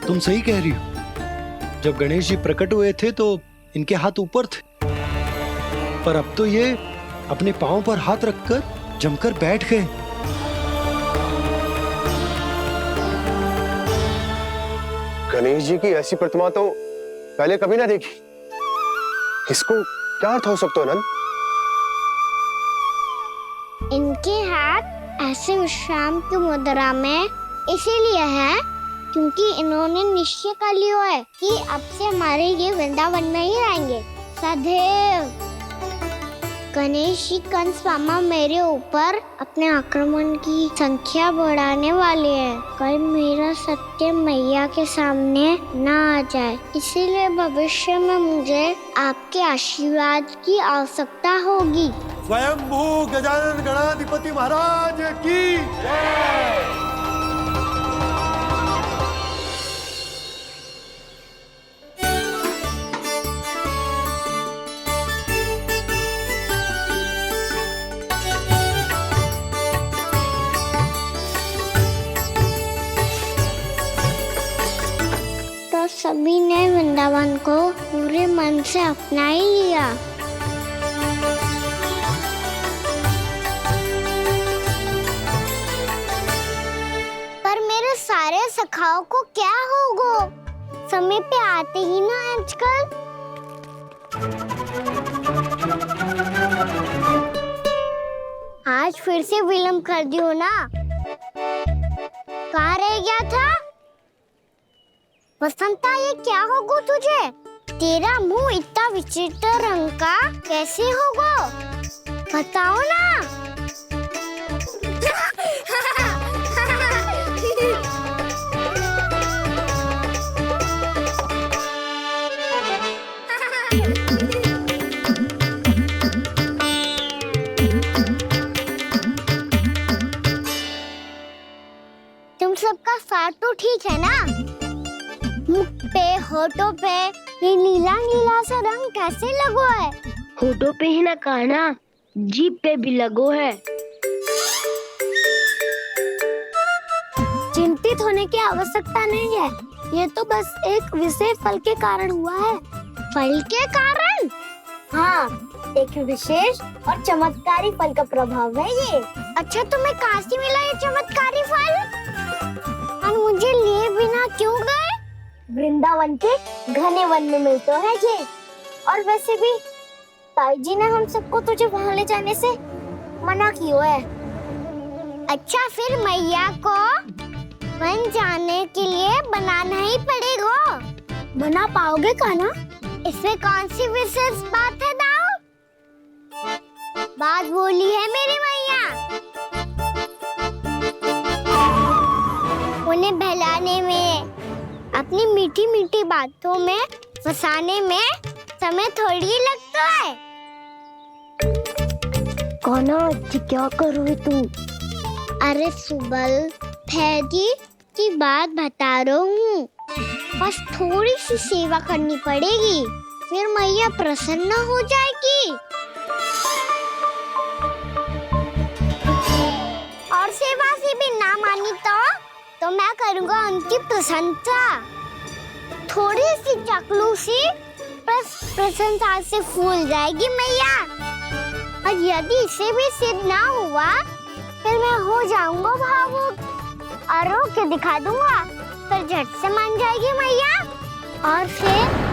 तुम सही कह रही हो। जब गणेश जी प्रकट हुए थे तो इनके हाथ ऊपर थे, पर अब तो ये अपने पांव पर हाथ रखकर जमकर बैठ गए। गणेश जी की ऐसी प्रतिमा तो पहले कभी ना देखी। इसको क्या अर्थ हो सकता है नंद? इनके हाथ ऐसे विश्राम की मुद्रा में इसीलिए है क्योंकि इन्होंने निश्चय कर लिया है कि अब से हमारे ये वृंदावन में ही रहेंगे सदैव। गणेश जी कंस मामा मेरे ऊपर अपने आक्रमण की संख्या बढ़ाने वाले हैं। कल मेरा सत्य मैया के सामने ना आ जाए, इसीलिए भविष्य में मुझे आपके आशीर्वाद की आवश्यकता होगी। स्वयंभू गजानन गणाधिपति महाराज की जय। वृंदावन को पूरे मन से अपना ही लिया। पर मेरे सारे सखाओं को क्या होगा? समय पे आते ही ना आजकल। आज फिर से विलम्ब कर दियो ना। कहाँ रह गया था? वसंता, ये क्या होगा तुझे? तेरा मुंह इतना विचित्र रंग का कैसे होगा? बताओ ना। तुम सबका स्वाद तो ठीक है ना? मुख पे, होठों पे ये नीला नीला सा रंग कैसे लगो है? होठों पे ही ना काना, जीभ पे भी लगो है। चिंतित होने की आवश्यकता नहीं है। ये तो बस एक विशेष फल के कारण हुआ है। फल के कारण? हाँ, एक विशेष और चमत्कारी फल का प्रभाव है ये। अच्छा, तुम्हें कहाँ से मिला ये चमत्कारी फल? और मुझे लिए बिना क्यों गए? वृंदावन के घने वन में मिलते है ये। और वैसे भी ताई जी ने हम सबको तुझे वहाँ ले जाने से मना किया है। अच्छा, फिर मैया को वन जाने के लिए बनाना ही पड़ेगा। बना पाओगे कान्हा? इसमें कौन सी विशेष बात है दाऊ? बात बोली है मेरी मैया। उन्हें बहलाने में, अपनी मीठी मीठी बातों में फंसाने में समय थोड़ी लगता है। कान्हा, क्या कर रही तू? अरे सुबल, फैजी की बात बता रहा हूँ। बस थोड़ी सी सेवा करनी पड़ेगी, फिर मैया प्रसन्न हो जाएगी। और सेवा से भी ना मानी तो मैं करूँगा उनकी प्रशंसा। थोड़ी सी चकलूसी बस प्रशंसा से फूल जाएगी मैया। और यदि इसे भी सिद्ध ना हुआ, फिर मैं हो जाऊंगा भावुक और रो के दिखा दूंगा। फिर झट से मान जाएगी मैया। और फिर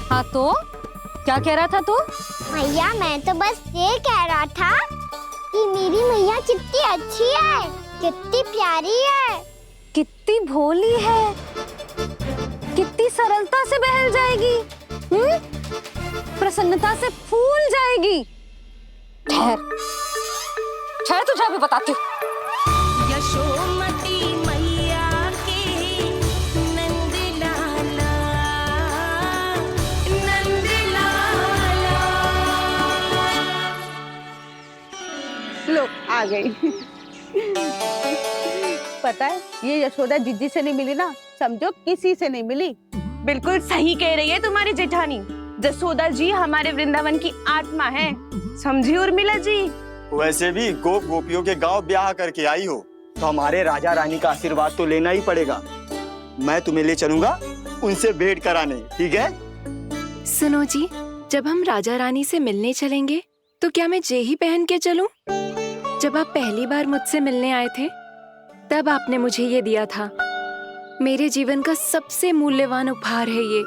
हाँ, तो क्या कह रहा था तू? मैया, मैं तो बस ये कह रहा था कि मेरी मैया कितनी अच्छी है, कितनी प्यारी है, कितनी भोली है, कितनी सरलता से बहल जाएगी, प्रसन्नता से फूल जाएगी। ठहर ठहर, तुझे अभी बताती हूँ। यशोमती मैया के नंद लाला, नंद लाला। लो, आ गई। पता है, ये यशोदा जिज्जी से नहीं मिली ना, समझो किसी से नहीं मिली। बिल्कुल सही कह रही है तुम्हारी जेठानी। जसोदा जी हमारे वृंदावन की आत्मा है, समझी उर्मिला जी। वैसे भी गोप गोपियों के गांव ब्याह करके आई हो, तो हमारे राजा रानी का आशीर्वाद तो लेना ही पड़ेगा। मैं तुम्हें ले चलूंगा उनसे भेंट कराने, ठीक है? सुनो जी, जब हम राजा रानी से मिलने चलेंगे तो क्या मैं जे ही पहन के चलूं? जब आप पहली बार मुझसे मिलने आए थे, तब आपने मुझे ये दिया था। मेरे जीवन का सबसे मूल्यवान उपहार है ये।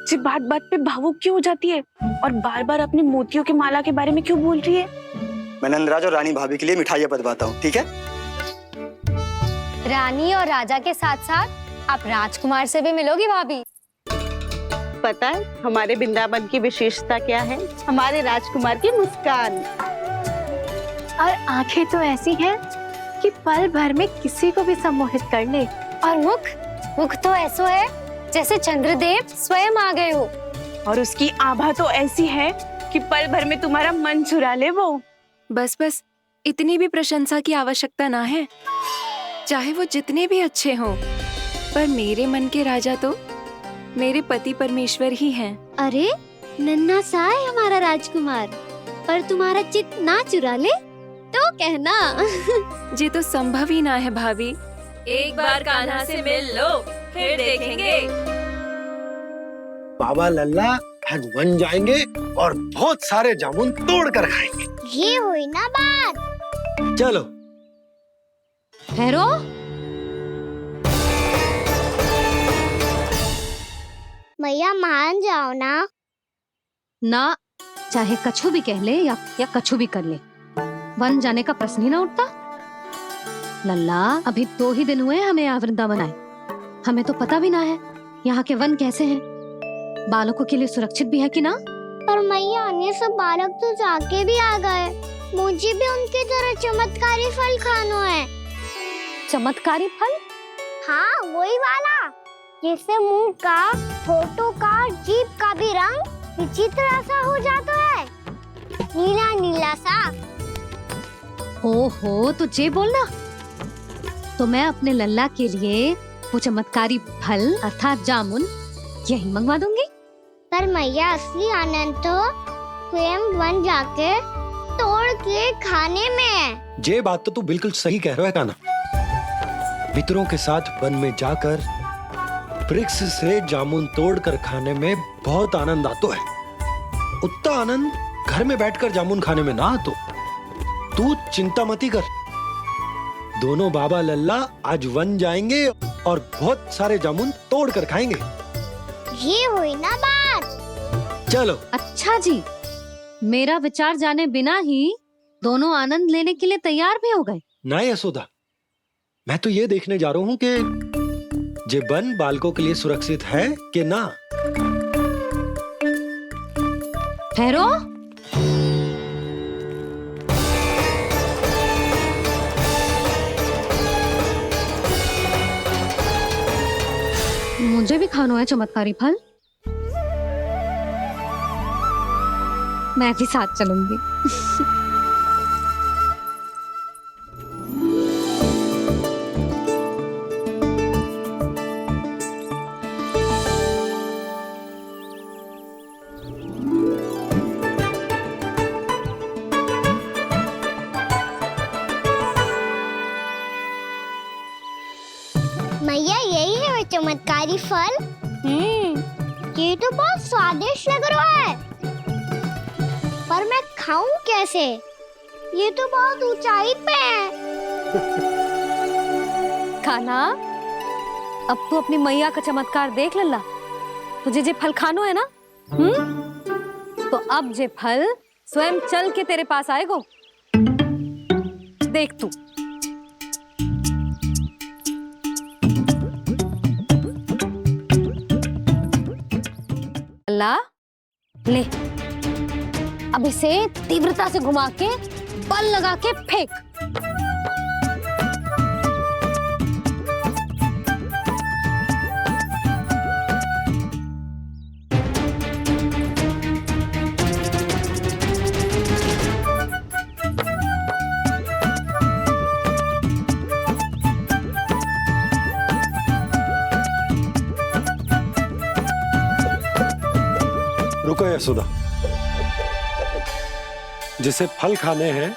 जी बात बात पे भावुक क्यों हो जाती है और बार बार अपने मोतियों के माला के बारे में क्यों बोल रही है? मैं नंदराज और रानी भाभी के लिए मिठाइयाँ बंटवाता हूँ, ठीक है? रानी और राजा के साथ साथ आप राजकुमार से भी मिलोगी भाभी। पता है हमारे वृंदावन की विशेषता क्या है? हमारे राजकुमार की मुस्कान। और आंखें तो ऐसी हैं कि पल भर में किसी को भी सम्मोहित कर ले। और मुख तो ऐसा है जैसे चंद्रदेव स्वयं आ गए हो। और उसकी आभा तो ऐसी है कि पल भर में तुम्हारा मन चुरा ले वो। बस बस, इतनी भी प्रशंसा की आवश्यकता ना है। चाहे वो जितने भी अच्छे हों, पर मेरे मन के राजा तो मेरे पति परमेश्वर ही हैं। अरे, नन्हा सा है हमारा राजकुमार, पर तुम्हारा चित्त ना चुरा ले तो कहना। ये तो संभव ही ना है भाभी। एक बार कान्हा से मिल लो, फिर देखेंगे। बाबा लल्ला आज वन जाएंगे और बहुत सारे जामुन तोड़ कर खाएंगे। ये हुई ना बात। चलो। ठहरो। मैया मान जाओ ना। ना, चाहे कछु भी कह ले या कछु भी कर ले, वन जाने का प्रश्न ही ना उठता। लल्ला, अभी 2 ही दिन हुए हमें यहाँ वृंदावन आए, हमें तो पता भी ना है यहाँ के वन कैसे हैं, बालकों के लिए सुरक्षित भी है कि ना। पर मैया ये सब बालक तो जाके भी आ गए, मुझे भी उनके तरह चमत्कारी फल खाना है। चमत्कारी फल? हाँ, वही वाला जिससे मुंह का, होठों का, जीभ का भी रंग विचित्र सा हो जाता है, नीला नीला सा। ओहो, तो जे बोलना। तो मैं अपने लल्ला के लिए वो चमत्कारी फल अर्थात जामुन यही मंगवा दूंगी। पर मैया असली आनंद तो स्वयं वन जाके तोड़ के खाने में है। ये बात तो तू बिल्कुल सही कह रहा है कान्हा। मित्रों के साथ वन में जाकर वृक्ष से जामुन तोड़कर खाने में बहुत आनंद आता है। उतना आनंद घर में बैठकर जामुन खाने में ना आतो। तू चिंता मती कर, दोनों बाबा लल्ला आज वन जाएंगे और बहुत सारे जामुन तोड़कर खाएंगे। ये हुई ना बात। चलो। अच्छा जी, मेरा विचार जाने बिना ही दोनों आनंद लेने के लिए तैयार भी हो गए। ना यशोदा, मैं तो ये देखने जा रहा हूँ कि जे वन बालकों के लिए सुरक्षित है कि ना। ठहरो। मुझे भी खाना है चमत्कारी फल। मैं भी साथ चलूंगी। मैया यही है वो चमत्कारी फल। ये तो बहुत स्वादिष्ट लग रहा है, पर मैं खाऊं कैसे? ये तो बहुत ऊंचाई पे है। कान्हा, अब तू अपनी मैया का चमत्कार देख लल्ला। तुझे जे फल खानो है ना, तो अब जे फल स्वयं चल के तेरे पास आएगो। देख तू। लल्ला, ले, अब इसे तीव्रता से घुमा के बल लगा के फेंक। रुको यशोदा, जिसे फल खाने हैं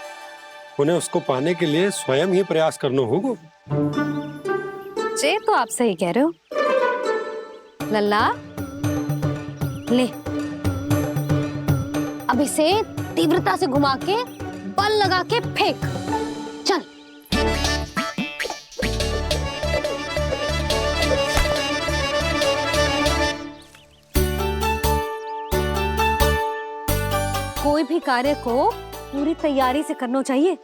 उन्हें उसको पाने के लिए स्वयं ही प्रयास करना होगा। जे तो आप सही कह रहे हो लल्ला। ले, अब इसे तीव्रता से घुमा के बल लगा के फेंक। चल। कोई भी कार्य को पूरी तैयारी से करना चाहिए,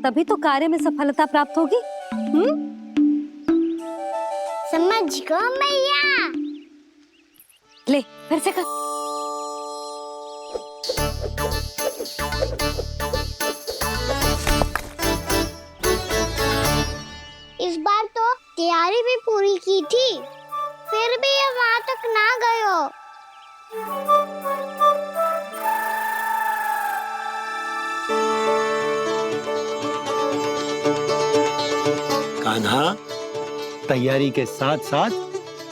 तभी तो कार्य में सफलता प्राप्त होगी। समझ गो मैया। ले, फिर से कर। इस बार तो तैयारी भी पूरी की थी, फिर भी ये वहां तक ना गयो। कान्हा, तैयारी के साथ साथ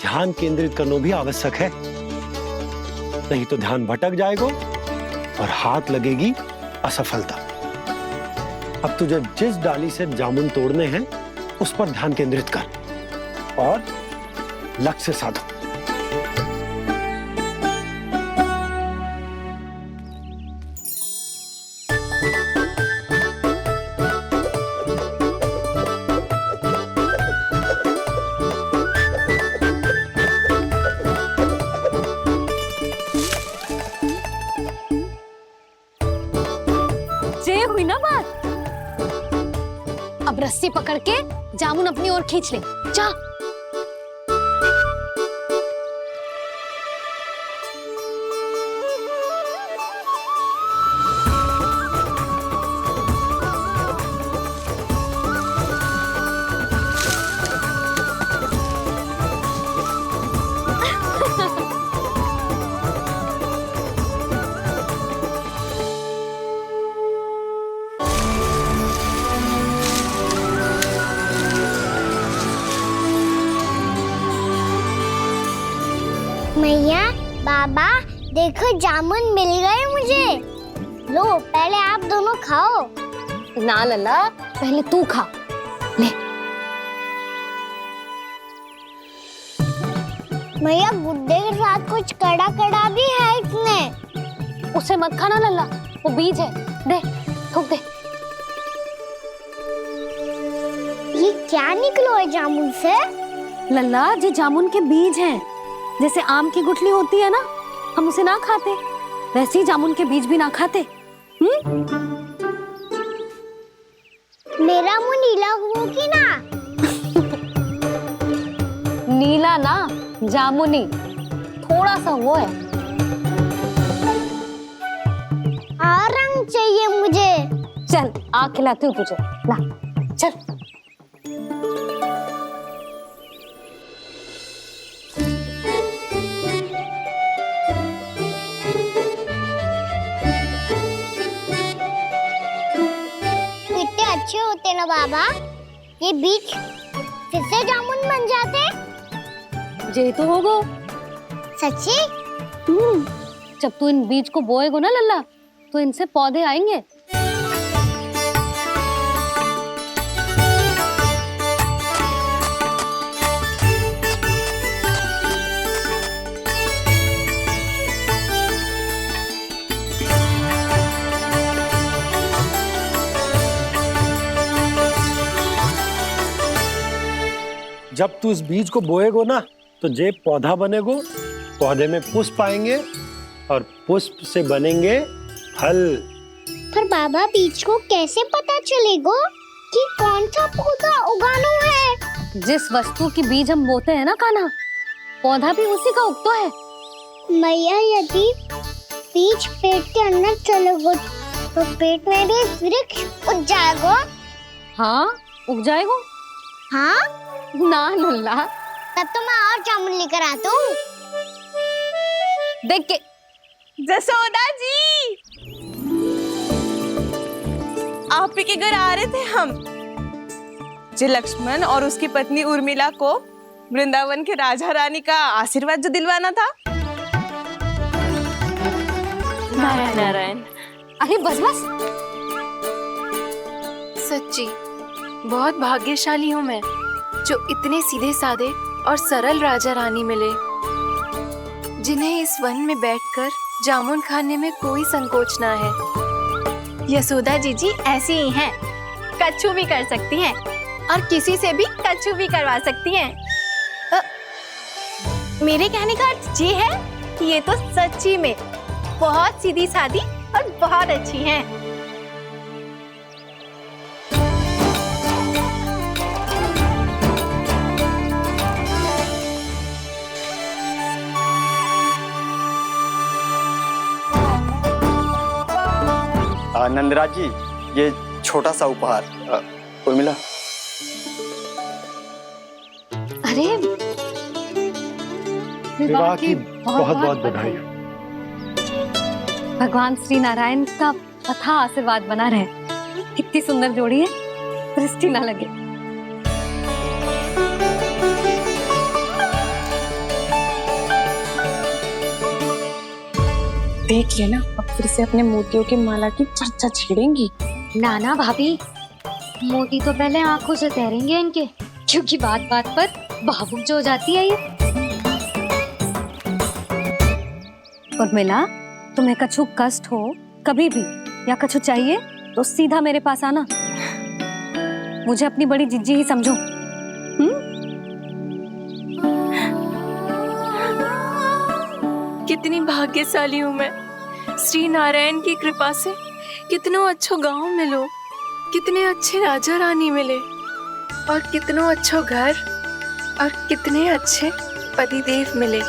ध्यान केंद्रित करना भी आवश्यक है। नहीं तो ध्यान भटक जाएगा और हाथ लगेगी असफलता। अब तुझे जिस डाली से जामुन तोड़ने हैं उस पर ध्यान केंद्रित कर और लक्ष्य साधो। ये हुई ना बात। अब रस्सी पकड़ के जामुन अपनी ओर खींच ले। जा। मैया, बाबा, देखो जामुन मिल गए मुझे। लो, पहले आप दोनों खाओ। ना लल्ला, पहले तू खा ले। मैया, गुड्डे के साथ कुछ कड़ा कड़ा भी है इसमें। उसे मत खाना लल्ला, वो बीज है। दे, थूक दे। ये क्या निकलो है जामुन से? लल्ला, ये जामुन के बीज हैं। जैसे आम की गुठली होती है ना, हम उसे ना खाते, वैसे ही जामुन के बीज भी ना खाते। मेरा मुंह नीला हुआ कि ना? नीला ना, जामुनी, थोड़ा सा वो है। रंग चाहिए मुझे। चल, आ खिलाती हूँ तुझे। ला, चल। अच्छे होते ना बाबा, ये बीज फिर से जामुन बन जाते। जे तो होगो। सच्ची? जब तू इन बीज को बोएगो ना लल्ला, तो इनसे पौधे आएंगे। जब तू इस बीज को बोएगो ना, तो जे पौधा बनेगो, पौधे में पुष्प आएंगे और पुष्प से बनेंगे फल। पर बाबा, बीज को कैसे पता चलेगा कि कौन सा पौधा उगाना है? जिस वस्तु की बीज हम बोते हैं ना कान्हा, पौधा भी उसी का उगता है। मैया, यदि बीज पेट के अंदर चलेगा तो पेट में भी वृक्ष उग जाएगा। हाँ, उग जाएगा। हाँ ना लल्ला, तब तो मैं और जामुन लेकर आता हूँ। देख के। जसोदा जी, आप ही के घर आ रहे थे हम। जो लक्ष्मण और उसकी पत्नी उर्मिला को वृंदावन के राजा रानी का आशीर्वाद जो दिलवाना था। नारायण नारायण। अरे बस बस। सच्ची बहुत भाग्यशाली हूँ मैं, जो इतने सीधे साधे और सरल राजा रानी मिले, जिन्हें इस वन में बैठकर जामुन खाने में कोई संकोच ना है। यशोदा जीजी ऐसी ही हैं, कच्छू भी कर सकती हैं और किसी से भी कच्छू भी करवा सकती हैं। मेरे कहने का अर्थ ये है कि ये तो सच्ची में बहुत सीधी सादी और बहुत अच्छी हैं। नंदराज जी, ये छोटा सा उपहार। उर्मिला। अरे, विवाह की बहुत बहुत बधाई। भगवान श्री नारायण का अथाह आशीर्वाद बना रहे। कितनी सुंदर जोड़ी है, दृष्टि ना लगे। देख लेना, अब फिर से अपने मोतियों की माला की चर्चा छेड़ेंगी। नाना भाभी, मोती तो पहले आंखों से तैरेंगे इनके, क्योंकि बात बात पर भावुक जो हो जाती है ये। उर्मिला, तुम्हें कछु कष्ट हो कभी भी या कछु चाहिए तो सीधा मेरे पास आना। मुझे अपनी बड़ी जिज्जी ही समझो। कितनी भाग्यशाली हूँ मैं, श्री नारायण की कृपा से कितनों अच्छो गांव मिलो, कितने अच्छे राजा रानी मिले, और कितनों अच्छो घर और कितने अच्छे पतिदेव मिले।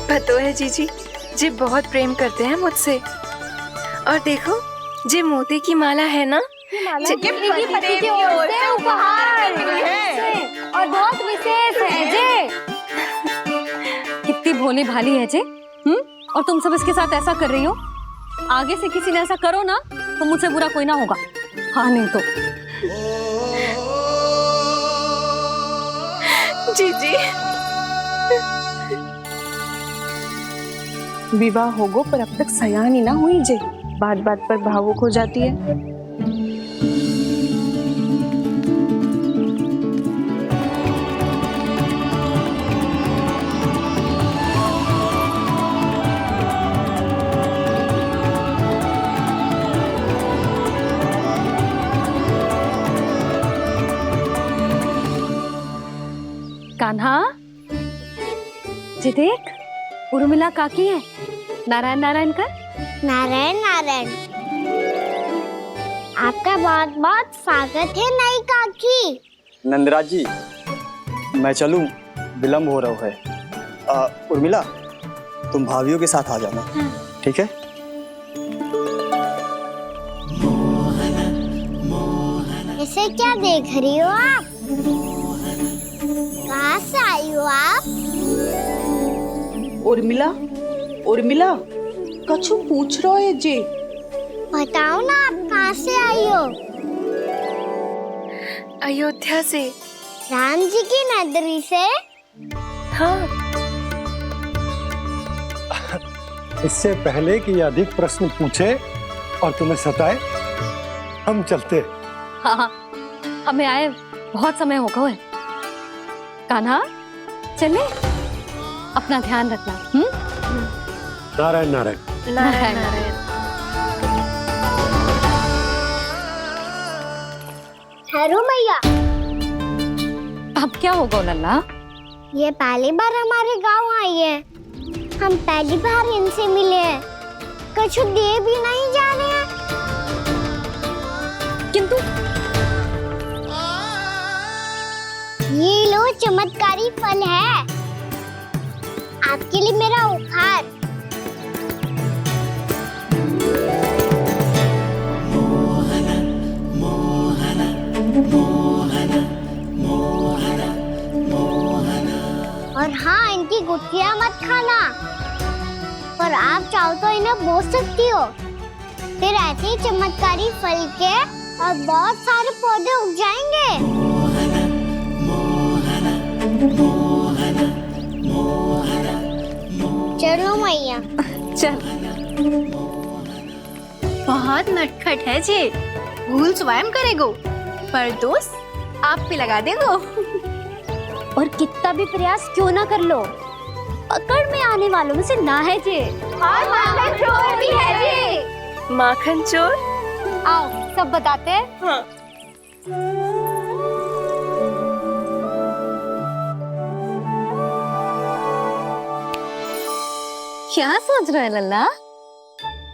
पतो है जीजी, जी बहुत प्रेम करते हैं मुझसे। और देखो, जी मोती की माला है ना, ये पति की ओर से उपहार और बहुत विशेष है जे। कितनी भोली भाली है जे। और तुम सब इसके साथ ऐसा कर रही हो। आगे से किसी ने ऐसा करो ना तो मुझसे बुरा कोई ना होगा। हाँ नहीं तो जीजी। विवाह होगो पर अब तक सयान ही ना हुई जे, बात बात पर भावुक हो जाती है। कान्हा, जी देख, उर्मिला काकी है। नारायण नारायण कर। नारायण नारायण। आपका बहुत बहुत स्वागत है नई काकी। नंदराज जी, मैं चलूं, विलम्ब हो रहा है। उर्मिला, तुम भाभियों के साथ आ जाना। ठीक है? इसे क्या देख रही हो आप? कहाँ से आई हो आप? उर्मिला, उर्मिला, कछु पूछ रहा है जी। बताओ ना, आप कहाँ से आई हो? अयोध्या से। राम जी की नगरी से? हाँ। इससे पहले कि ये अधिक प्रश्न पूछे और तुम्हें सताए, हम चलते। हाँ हाँ, हमें आए बहुत समय हो गया है। कान्हा, चले, अपना ध्यान रखना। नारायण नारायण। नारायण नारायण। ठहरो मैया। अब क्या होगा लल्ला? ये पहली बार हमारे गांव आई है, हम पहली बार इनसे मिले हैं, कछु दे भी नहीं जा रहे हैं। किंतु ये लो, चमत्कारी फल है आपके लिए, मेरा उपहार। और हाँ, इनकी गुठलियां मत खाना, पर आप चाहो तो इन्हें बोल सकती हो। फिर ऐसे ही चमत्कारी फल के और बहुत सारे पौधे उग जाएंगे। चलो मैया। चल। बहुत नटखट है जी, भूल स्वयं करेगो, पर दोस्त आप पे लगा देगो। और कितना भी प्रयास क्यों ना कर लो, पकड़ में आने वालों में से ना है जी। और माखन चोर भी है जी। माखन चोर? आओ सब बताते हैं। हाँ। क्या सोच रहा है लल्ला?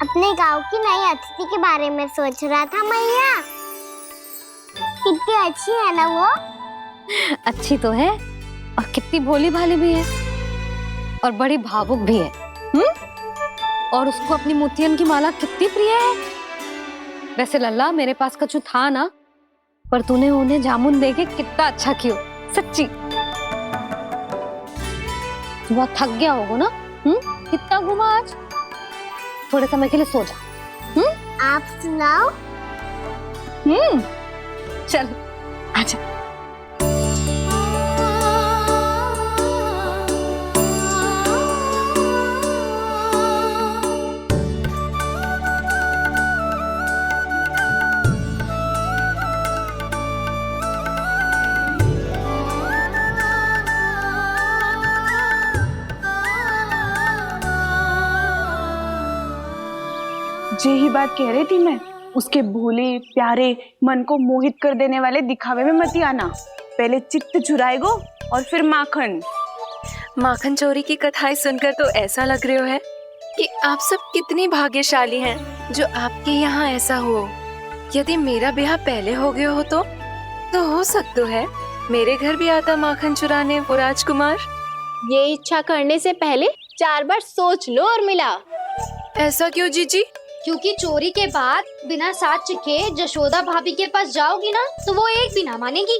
अपने गांव की नई अतिथि के बारे में सोच रहा था मैया। कितनी अच्छी है ना वो? अच्छी तो है, और कितनी भोली भाली भी है, और बड़ी भावुक भी है। और उसको अपनी मोतियन की माला कितनी प्रिय है। वैसे लल्ला, मेरे पास कछु था ना, पर तूने उन्हें जामुन देके कितना अच्छा किया, सच्ची। बहुत थक गया होगा ना? कितना घुमा आज? थोड़े समय के लिए सो जा। आप सुनाओ। चल आजा। बात कह रही थी मैं, उसके भोले प्यारे मन को मोहित कर देने वाले दिखावे में मत आना। पहले चित्त चुराएगो और फिर माखन। माखन चोरी की कथाएं सुनकर तो ऐसा लग रहा है कि आप सब कितनी भाग्यशाली हैं जो आपके यहाँ ऐसा हो। यदि मेरा ब्याह पहले हो गया हो तो हो सकता है मेरे घर भी आता माखन चुराने वो राजकुमार। ये इच्छा करने से पहले 4 बार सोच लो उर्मिला। ऐसा क्यों जीजी? क्योंकि चोरी के बाद बिना साथ चिखे जशोदा भाभी के पास जाओगी ना तो वो एक भी ना मानेगी।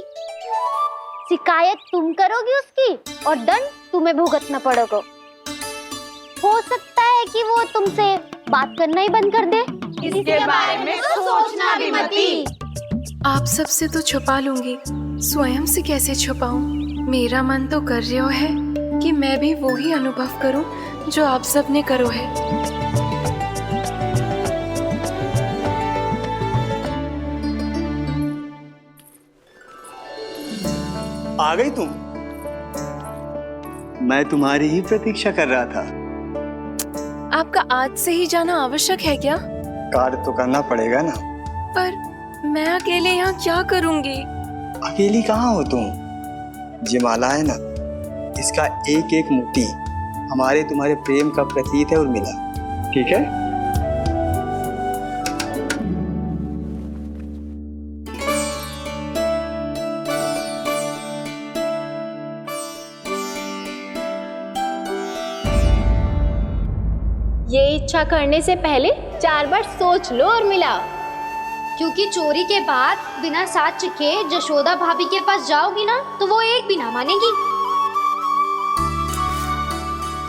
शिकायत तुम करोगी उसकी और दंड तुम्हें भुगतना पड़ेगा। हो सकता है कि वो तुमसे बात करना ही बंद कर दे। इसके बारे में तो सोचना भी मती। आप सबसे तो छुपा लूंगी, स्वयं से कैसे छुपाऊं? मेरा मन तो कर रहा है कि मैं भी वो ही अनुभव करूं जो आप सब ने करो है। आ गई तुम? मैं तुम्हारी ही प्रतीक्षा कर रहा था। आपका आज से ही जाना आवश्यक है क्या? कार्य तो करना पड़ेगा ना। पर मैं अकेले यहाँ क्या करूँगी? अकेली कहाँ हो तुम? ये माला है ना, इसका एक एक मोती हमारे तुम्हारे प्रेम का प्रतीक है उर्मिला, ठीक है? ये इच्छा करने से पहले 4 बार सोच लो उर्मिला। क्योंकि चोरी के बाद बिना साथ चिखे जशोदा भाभी के पास जाओगी ना तो वो एक भी ना मानेगी।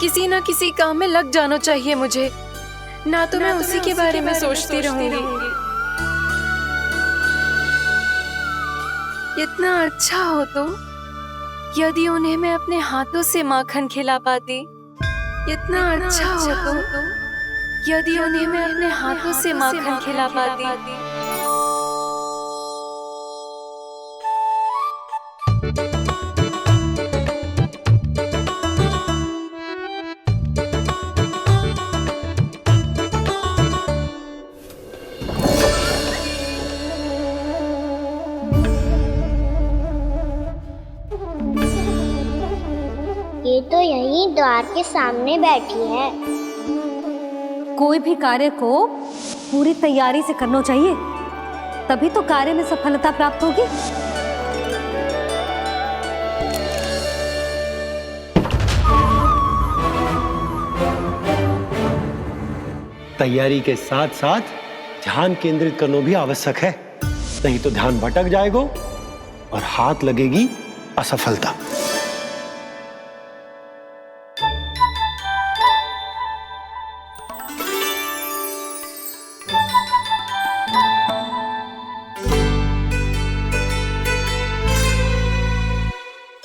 किसी ना किसी काम में लग जाना चाहिए मुझे, ना तो मैं उसी के बारे में सोचती रहूंगी। इतना अच्छा हो तो यदि उन्हें मैं अपने हाथों से माखन खिला पाती। इतना अच्छा हो तो यदि उन्हें मैं अपने हाथों से माखन खिला पाती। ये तो यहीं द्वार के सामने बैठी है। कोई भी कार्य को पूरी तैयारी से करना चाहिए, तभी तो कार्य में सफलता प्राप्त होगी। तैयारी के साथ साथ ध्यान केंद्रित करना भी आवश्यक है, नहीं तो ध्यान भटक जाएगा और हाथ लगेगी असफलता।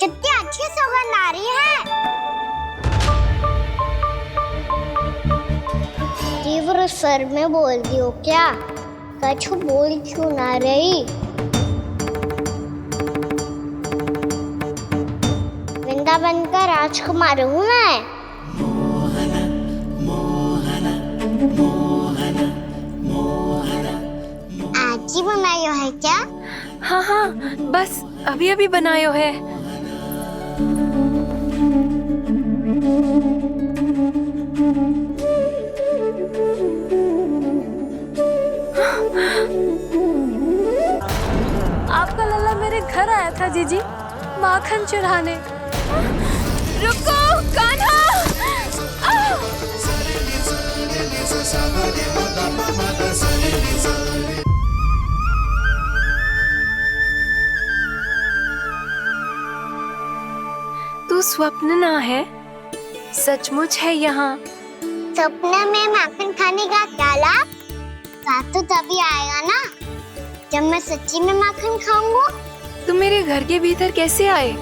कितनी अच्छी सुगंध आ रही है। तीव्र स्वर में बोलती हो क्या? कछु बोल क्यों ना रही? वृंदावन का राजकुमार हूँ मैं। आज ही बनायो है क्या? हाँ हाँ, बस अभी अभी बनायो है। आपका लल्ला मेरे घर आया था जीजी, माखन चुराने। रुको कान्हा! तू स्वप्न ना है, सचमुच है यहाँ। सपने में माखन खाने का क्या लाभ? रात तो तभी आएगा ना जब मैं सच्ची में माखन खाऊंगा। तुम मेरे घर के भीतर कैसे आए?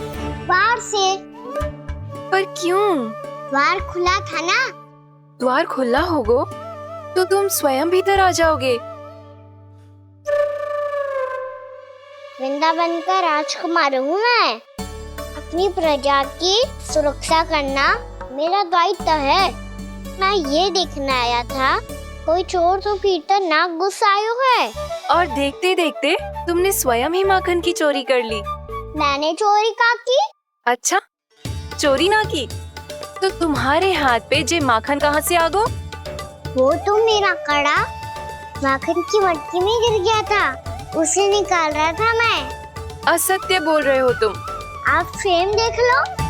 बाहर से। पर क्यों? द्वार खुला था ना। द्वार खुला होगा तो तुम स्वयं भीतर आ जाओगे। वृंदावन का राजकुमार हूँ मैं। अपनी प्रजा की सुरक्षा करना मेरा दायित्व है। मैं ये देखने आया था कोई चोर तो पीटर ना गुस्सा आयो है। और देखते देखते तुमने स्वयं ही माखन की चोरी कर ली। मैंने चोरी का की? अच्छा, चोरी ना की तो तुम्हारे हाथ पे जे माखन कहाँ से आ गो? वो तो मेरा कड़ा माखन की मटकी में गिर गया था, उसे निकाल रहा था मैं। असत्य बोल रहे हो तुम। आप फ्रेम देख लो।